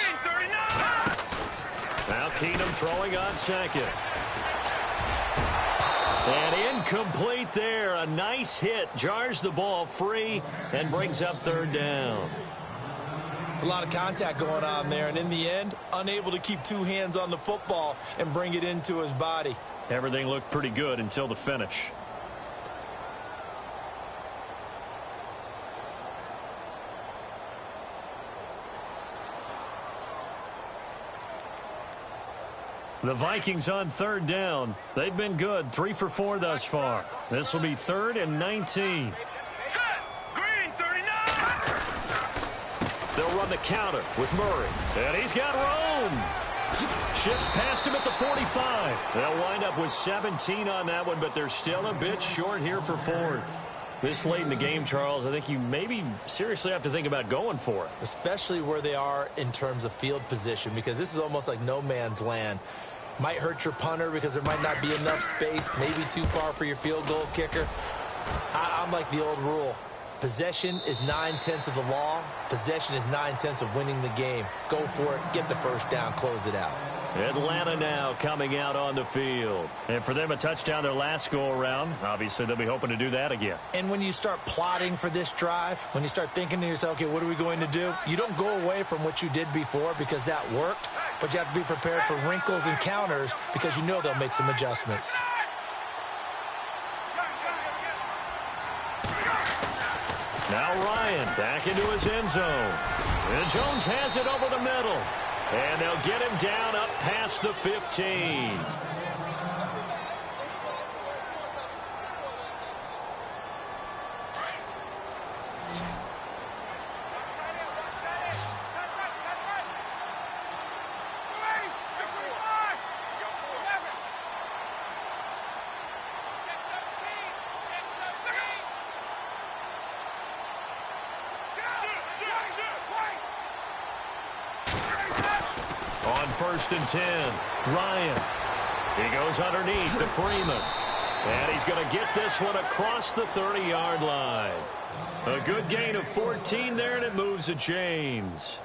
Now Keenum throwing on second. And incomplete there. A nice hit. Jars the ball free and brings up 3rd down. It's a lot of contact going on there. And in the end, unable to keep 2 hands on the football and bring it into his body. Everything looked pretty good until the finish. The Vikings on third down. They've been good, 3 for 4 thus far. This will be 3rd and 19. Set. Green 39. They'll run the counter with Murray. And he's got room. Shifts past him at the 45. They'll wind up with 17 on that one, but they're still a bit short here for 4th. This late in the game, Charles, I think you maybe seriously have to think about going for it. Especially where they are in terms of field position, because this is almost like no man's land. Might hurt your punter because there might not be enough space, maybe too far for your field goal kicker. I'm like the old rule. Possession is 9/10 of the law. Possession is 9/10 of winning the game. Go for it. Get the first down. Close it out. Atlanta now coming out on the field. And for them, a touchdown their last go-around. Obviously, they'll be hoping to do that again. And when you start plotting for this drive, when you start thinking to yourself, okay, what are we going to do? You don't go away from what you did before because that worked, but you have to be prepared for wrinkles and counters because you know they'll make some adjustments. Now Ryan back into his end zone. And Jones has it over the middle. And they'll get him down up past the 15. On 1st and 10, Ryan. He goes underneath to Freeman. And he's going to get this one across the 30-yard line. A good gain of 14 there, and it moves the chains.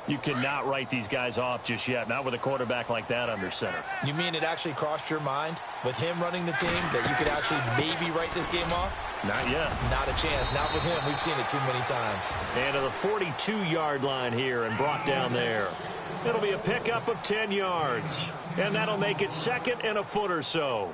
You cannot write these guys off just yet, not with a quarterback like that under center. You mean it actually crossed your mind with him running the team that you could actually maybe write this game off? Not yet. Not a chance. Not with him. We've seen it too many times. And to the 42-yard line here and brought down there. It'll be a pickup of 10 yards. And that'll make it 2nd and a foot or so.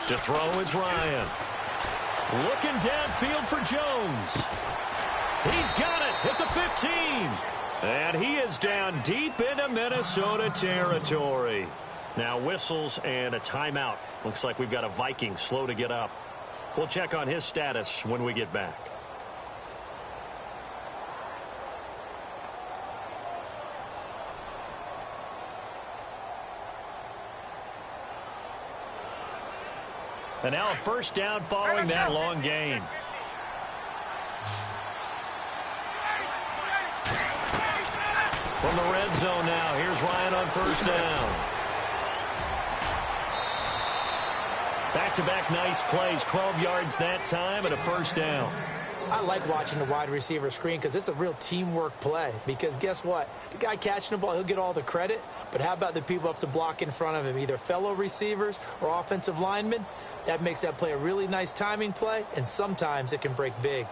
To throw is Ryan. Looking downfield for Jones. He's got it at the 15. And he is down deep into Minnesota territory. Now whistles and a timeout. Looks like we've got a Viking slow to get up. We'll check on his status when we get back. And now a first down following that long gain. From the red zone now, here's Ryan on first down. Back-to-back nice plays, 12 yards that time and a first down. I like watching the wide receiver screen because it's a real teamwork play. Because guess what? The guy catching the ball, he'll get all the credit. But how about the people up to block in front of him, either fellow receivers or offensive linemen? That makes that play a really nice timing play, and sometimes it can break big.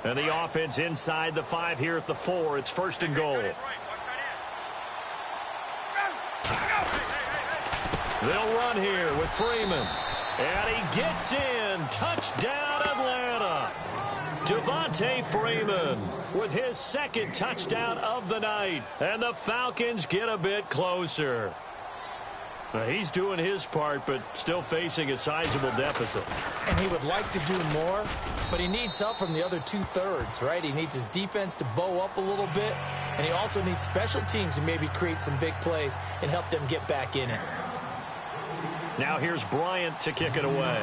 And the offense inside the 5 here at the 4. It's 1st and goal. They'll run here with Freeman. And he gets in. Touchdown, Atlanta. Devontae Freeman with his 2nd touchdown of the night. And the Falcons get a bit closer. He's doing his part, but still facing a sizable deficit. And he would like to do more, but he needs help from the other 2/3, right? He needs his defense to bow up a little bit, and he also needs special teams to maybe create some big plays and help them get back in it. Now here's Bryant to kick it away.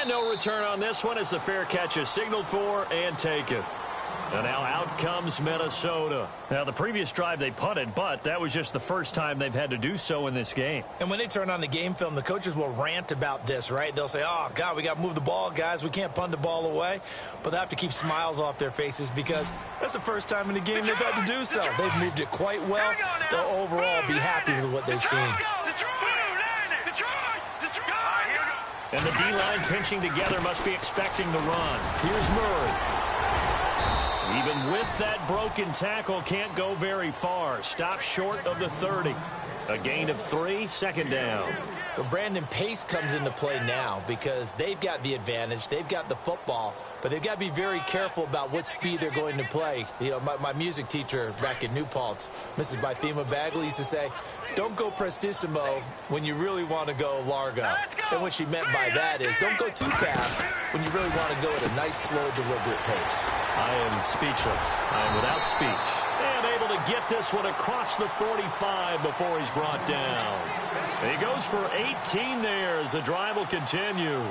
And no return on this one as the fair catch is signaled for and taken. And now out comes Minnesota. Now, the previous drive they punted, but that was just the first time they've had to do so in this game. And when they turn on the game film, the coaches will rant about this, right? They'll say, oh, God, we got to move the ball, guys. We can't punt the ball away. But they have to keep smiles off their faces because that's the first time in the game they've had to do so. They've moved it quite well. They'll overall be happy with what they've seen. And the D-line pinching together must be expecting the run. Here's Murray. Even with that broken tackle, can't go very far. Stop short of the 30. A gain of 3, second down. Well, Brandon, pace comes into play now because they've got the advantage. They've got the football, but they've got to be very careful about what speed they're going to play. You know, my music teacher back in New Paltz, Mrs. Bythema Bagley, used to say, don't go prestissimo when you really want to go largo. And what she meant by that is don't go too fast when you really want to go at a nice, slow, deliberate pace. I am speechless. I am without speech. And able to get this one across the 45 before he's brought down. He goes for 18 there as the drive will continue.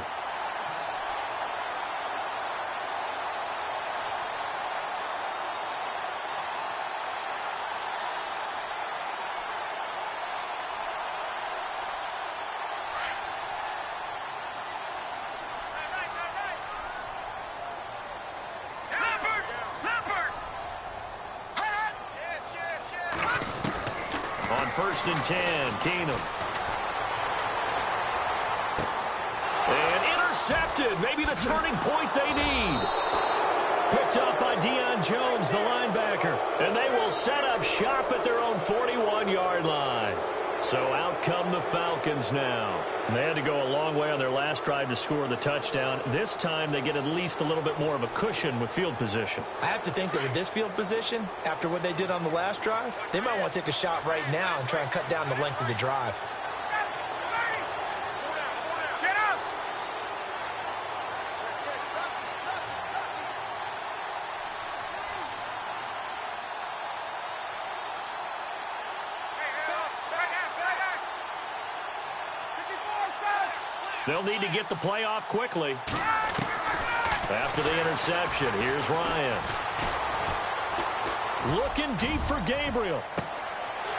On 1st and 10, Keenum. And intercepted. Maybe the turning point they need. Picked up by Deion Jones, the linebacker. And they will set up shop at their own 41-yard line. So out come the Falcons now. They had to go a long way on their last drive to score the touchdown. This time they get at least a little bit more of a cushion with field position. I have to think that with this field position, after what they did on the last drive, they might want to take a shot right now and try and cut down the length of the drive. They'll need to get the play off quickly. After the interception, here's Ryan. Looking deep for Gabriel.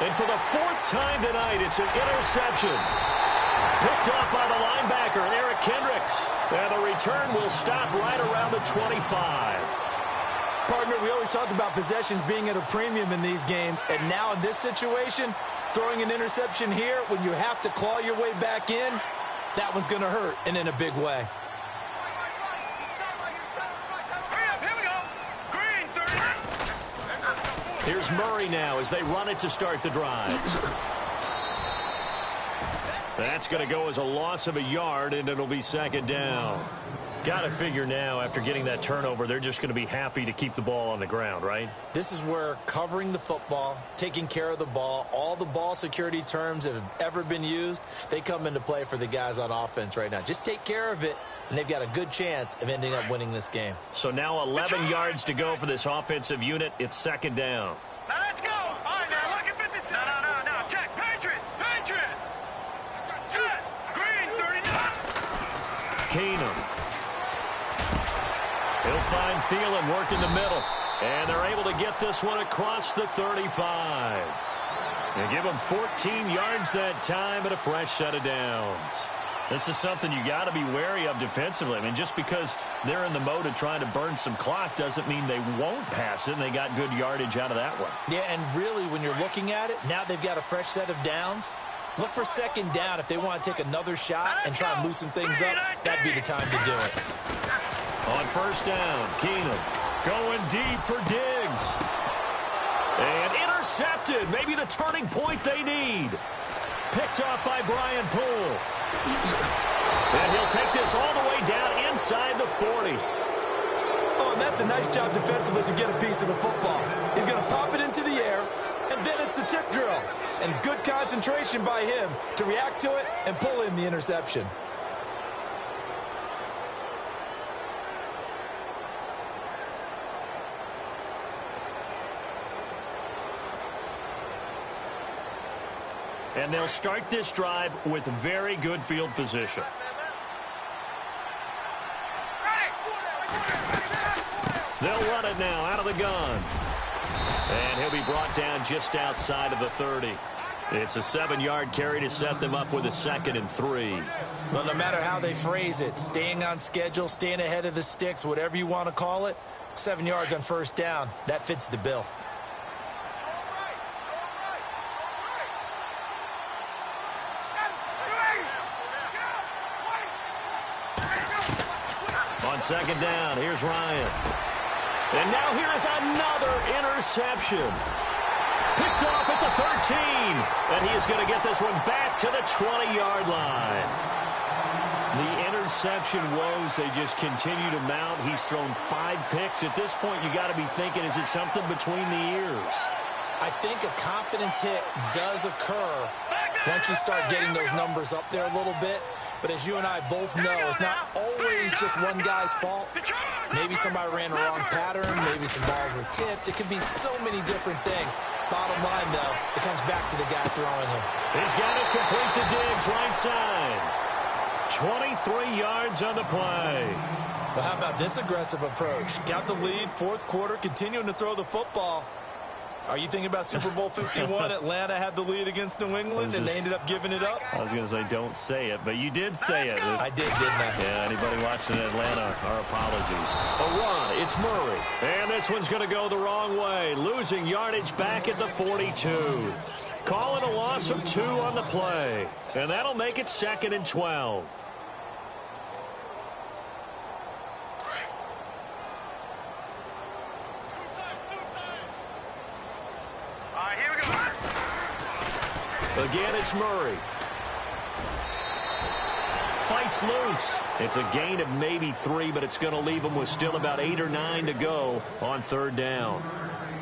And for the 4th time tonight, it's an interception. Picked up by the linebacker, Eric Kendricks. And the return will stop right around the 25. Partner, we always talk about possessions being at a premium in these games. And now in this situation, throwing an interception here when you have to claw your way back in, that one's going to hurt, and in a big way. Here's Murray now as they run it to start the drive. That's going to go as a loss of a yard, and it'll be second down. Got to figure now, after getting that turnover, they're just going to be happy to keep the ball on the ground, right? This is where covering the football, taking care of the ball, all the ball security terms that have ever been used, they come into play for the guys on offense right now. Just take care of it, and they've got a good chance of ending up winning this game. So now 11 yards to go for this offensive unit. It's second down. Now let's go. All right, now look at 56. No. Check. Patriot. Set. Green, 39. Keenum. He'll find Thielen working the middle. And they're able to get this one across the 35. They give him 14 yards that time and a fresh set of downs. This is something you got to be wary of defensively. I mean, just because they're in the mode of trying to burn some clock doesn't mean they won't pass it, and they got good yardage out of that one. Yeah, and really, when you're looking at it, now they've got a fresh set of downs. Look for second down if they want to take another shot and try and loosen things up. That'd be the time to do it. On 1st down, Keenum going deep for Diggs. And intercepted. Maybe the turning point they need. Picked off by Brian Poole. And he'll take this all the way down inside the 40. Oh, and that's a nice job defensively to get a piece of the football. He's going to pop it into the air, and then it's the tip drill. And good concentration by him to react to it and pull in the interception. And they'll start this drive with very good field position. They'll run it now out of the gun. And he'll be brought down just outside of the 30. It's a 7-yard carry to set them up with a 2nd and 3. Well, no matter how they phrase it, staying on schedule, staying ahead of the sticks, whatever you want to call it, 7 yards on 1st down, that fits the bill. On second down, here's Ryan. And now here is another interception. Picked off at the 13. And he is going to get this one back to the 20-yard line. The interception woes, they just continue to mount. He's thrown 5 picks. At this point, you got to be thinking, is it something between the ears? I think a confidence hit does occur once you start getting those numbers up there a little bit. But as you and I both know, it's not always just one guy's fault. Maybe somebody ran the wrong pattern. Maybe some balls were tipped. It could be so many different things. Bottom line, though, it comes back to the guy throwing him. He's got it complete to Diggs, right side. 23 yards on the play. Well, how about this aggressive approach? Got the lead, fourth quarter, continuing to throw the football. Are you thinking about Super Bowl 51? Atlanta had the lead against New England, and they ended up giving it up? I was going to say, don't say it, but you did say it. I did, didn't I? Yeah, anybody watching Atlanta, our apologies. A run, it's Murray. And this one's going to go the wrong way. Losing yardage back at the 42. Calling a loss of 2 on the play. And that'll make it 2nd and 12. Again, it's Murray. Fights loose. It's a gain of maybe 3, but it's going to leave him with still about 8 or 9 to go on 3rd down.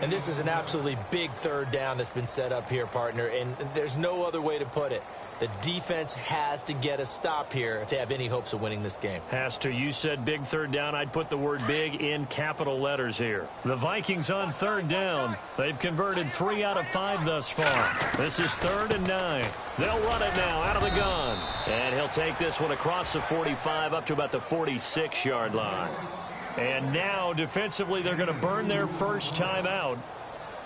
And this is an absolutely big 3rd down that's been set up here, partner, and there's no other way to put it. The defense has to get a stop here if they have any hopes of winning this game. Has to. You said big 3rd down. I'd put the word big in capital letters here. The Vikings on 3rd down. They've converted 3 out of 5 thus far. This is 3rd and 9. They'll run it now out of the gun. And he'll take this one across the 45 up to about the 46-yard line. And now defensively they're going to burn their first time out.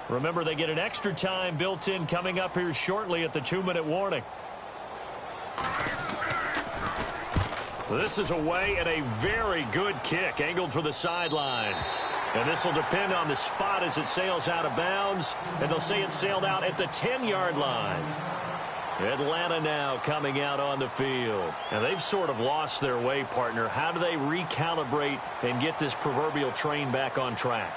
Remember, they get an extra time built in coming up here shortly at the 2-minute warning. This is away and a very good kick angled for the sidelines. And this will depend on the spot as it sails out of bounds. And they'll say it sailed out at the 10-yard line. Atlanta now coming out on the field. And they've sort of lost their way, partner. How do they recalibrate and get this proverbial train back on track?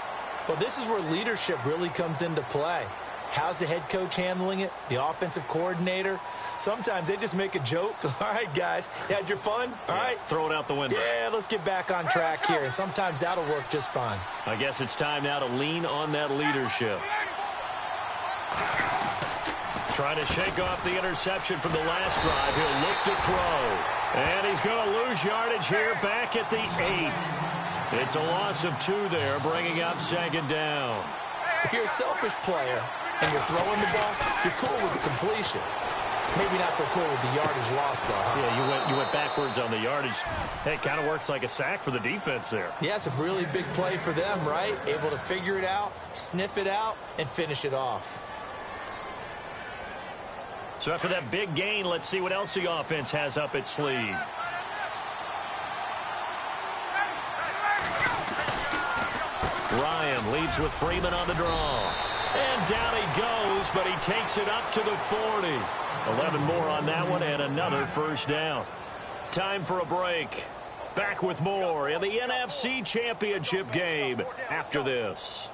Well, this is where leadership really comes into play. How's the head coach handling it? The offensive coordinator? Sometimes they just make a joke. All right, guys, you had your fun? All right. Throw it out the window. Yeah, let's get back on track here. And sometimes that'll work just fine. I guess it's time now to lean on that leadership. Trying to shake off the interception from the last drive. He'll look to throw. And he's going to lose yardage here back at the 8. It's a loss of 2 there, bringing up 2nd down. If you're a selfish player and you're throwing the ball, you're cool with the completion. Maybe not so cool with the yardage loss, though, huh? Yeah, you went backwards on the yardage. Hey, it kind of works like a sack for the defense there. Yeah, it's a really big play for them, right? Able to figure it out, sniff it out, and finish it off. So after that big gain, let's see what else the offense has up its sleeve. Ryan leads with Freeman on the draw. And down he goes, but he takes it up to the 40. 11 more on that one and another first down. Time for a break. Back with more in the NFC Championship game after this.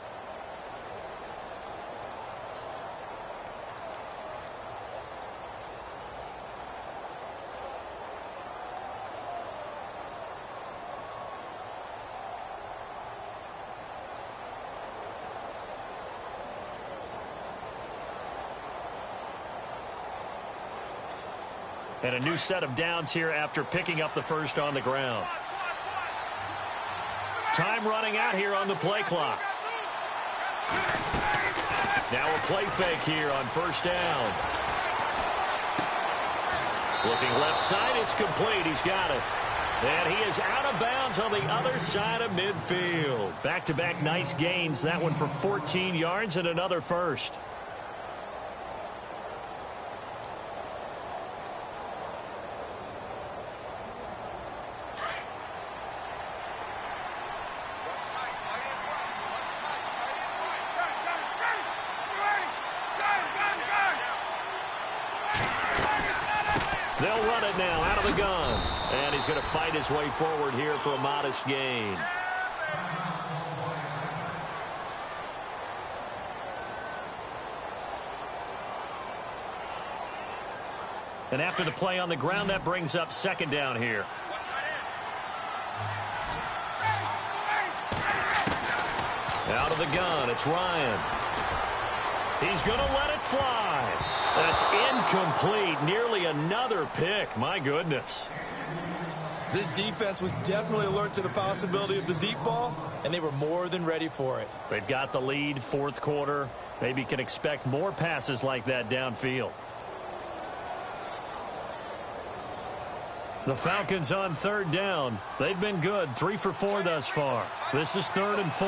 And a new set of downs here after picking up the first on the ground. Time running out here on the play clock. Now a play fake here on first down. Looking left side, it's complete. He's got it. And he is out of bounds on the other side of midfield. Back-to-back nice gains. That one for 14 yards and another first. They'll run it now out of the gun. And he's going to fight his way forward here for a modest gain. And after the play on the ground, that brings up second down here. Out of the gun, it's Ryan. He's going to let it fly. That's incomplete. Nearly another pick. My goodness. This defense was definitely alert to the possibility of the deep ball, and they were more than ready for it. They've got the lead, fourth quarter. Maybe can expect more passes like that downfield. The Falcons on third down. They've been good, 3 for 4 thus far. This is 3rd and 4.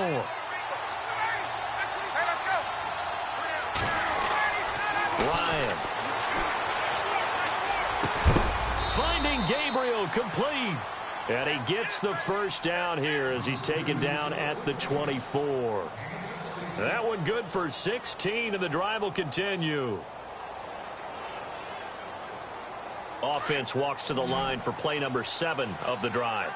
Ryan. Finding Gabriel, complete. And he gets the first down here as he's taken down at the 24. That one good for 16, and the drive will continue. Offense walks to the line for play number 7 of the drive.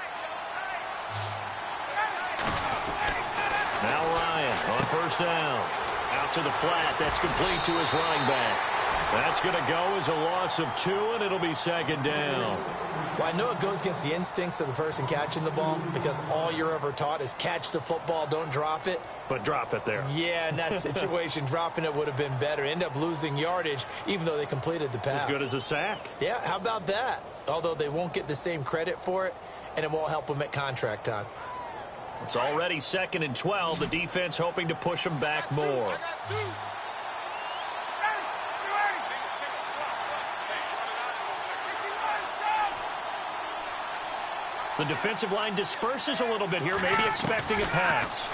Now Ryan on first down. Out to the flat. That's complete to his running back. That's going to go as a loss of 2, and it'll be second down. Well, I know it goes against the instincts of the person catching the ball because all you're ever taught is catch the football, don't drop it. But drop it there. Yeah, in that situation, dropping it would have been better. End up losing yardage, even though they completed the pass. As good as a sack. Yeah, how about that? Although they won't get the same credit for it, and it won't help them at contract time. It's already 2nd and 12. The defense hoping to push them back more. The defensive line disperses a little bit here, maybe expecting a pass.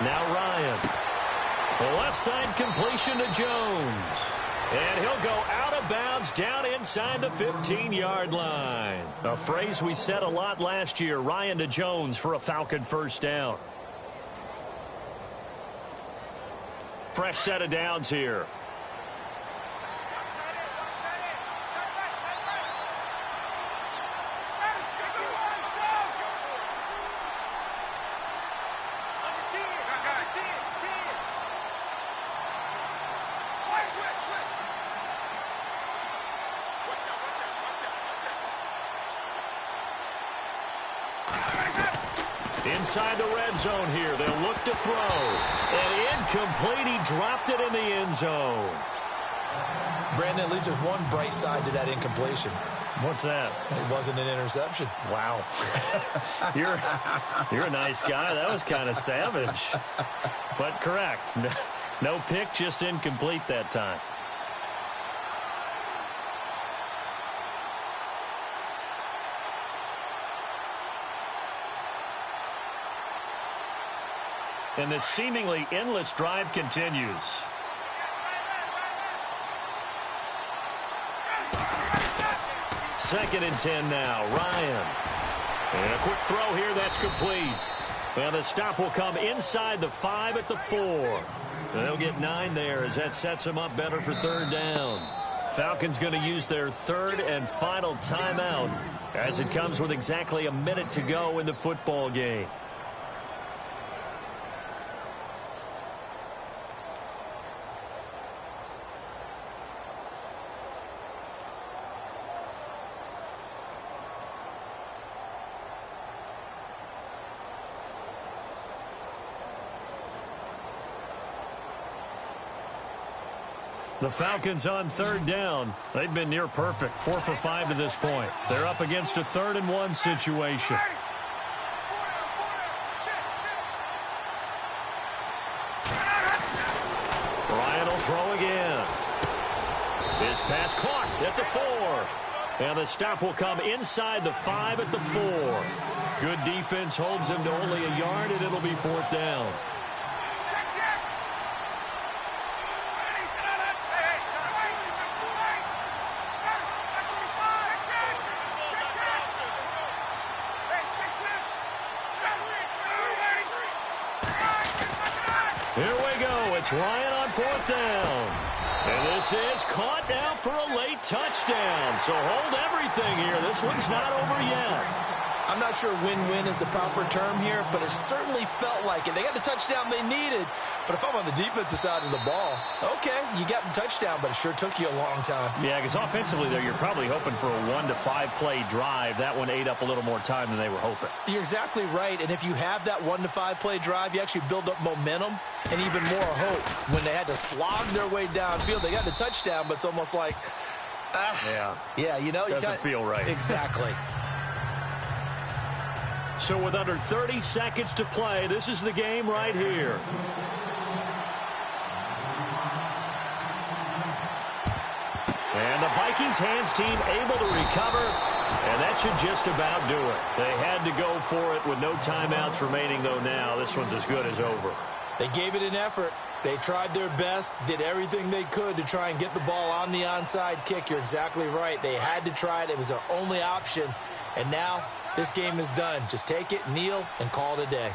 Now Ryan. The left side completion to Jones. And he'll go out of bounds down inside the 15-yard line. A phrase we said a lot last year, Ryan to Jones for a Falcon first down. Fresh set of downs here. Inside the red zone here. They'll look to throw. And incomplete. He dropped it in the end zone. Brandon, at least there's one bright side to that incompletion. What's that? It wasn't an interception. Wow. You're a nice guy. That was kind of savage. But correct. No pick, just incomplete that time. And this seemingly endless drive continues. Second and 10 now. Ryan. And a quick throw here. That's complete. And the stop will come inside the 5 at the 4. They'll get 9 there as that sets them up better for third down. Falcons going to use their third and final timeout as it comes with exactly a minute to go in the football game. The Falcons on third down. They've been near perfect, 4 for 5 to this point. They're up against a 3rd and 1 situation. Ryan will throw again. His pass caught at the 4. And the stop will come inside the 5 at the 4. Good defense holds him to only a yard, and it'll be 4th down. Here we go. It's Ryan on 4th down. And this This is caught now for a late touchdown. So hold everything here. This one's not over yet. I'm not sure win-win is the proper term here, but it certainly felt like it. They got the touchdown they needed, but if I'm on the defensive side of the ball, okay, you got the touchdown, but it sure took you a long time. Yeah, because offensively there, you're probably hoping for a 1 to 5 play drive. That one ate up a little more time than they were hoping. You're exactly right, and if you have that 1 to 5 play drive, you actually build up momentum and even more hope. When they had to slog their way downfield, they got the touchdown, but it's almost like, yeah, you know, doesn't feel right. Exactly. So with under 30 seconds to play, this is the game right here. And the Vikings hands team able to recover, and that should just about do it. They had to go for it with no timeouts remaining, though now. This one's as good as over. They gave it an effort. They tried their best, did everything they could to try and get the ball on the onside kick. You're exactly right. They had to try it. It was their only option. And now this game is done. Just take it, kneel, and call it a day.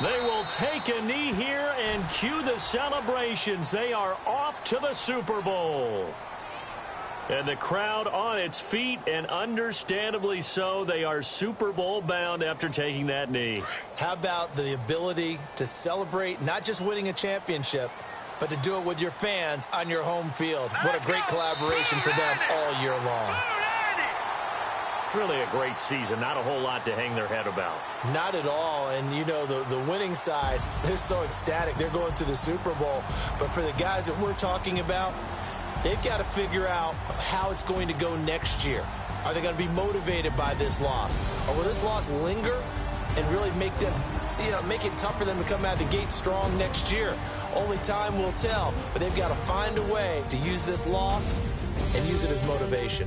They will take a knee here and cue the celebrations. They are off to the Super Bowl. And the crowd on its feet, and understandably so. They are Super Bowl bound after taking that knee. How about the ability to celebrate not just winning a championship, but to do it with your fans on your home field? What a great collaboration for them all year long. Really a great season. Not a whole lot to hang their head about. Not at all. And, you know, the winning side, they're so ecstatic. They're going to the Super Bowl. But for the guys that we're talking about, they've got to figure out how it's going to go next year. Are they going to be motivated by this loss? Or will this loss linger and really make them, make it tough for them to come out of the gate strong next year? Only time will tell. But they've got to find a way to use this loss and use it as motivation.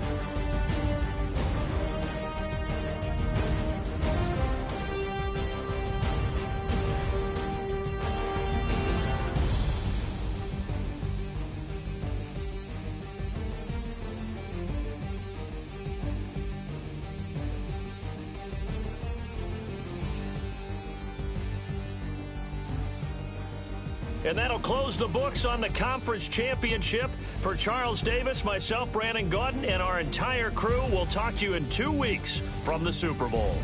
And that'll close the books on the conference championship. For Charles Davis, myself, Brandon Gaudin, and our entire crew, we'll talk to you in 2 weeks from the Super Bowl.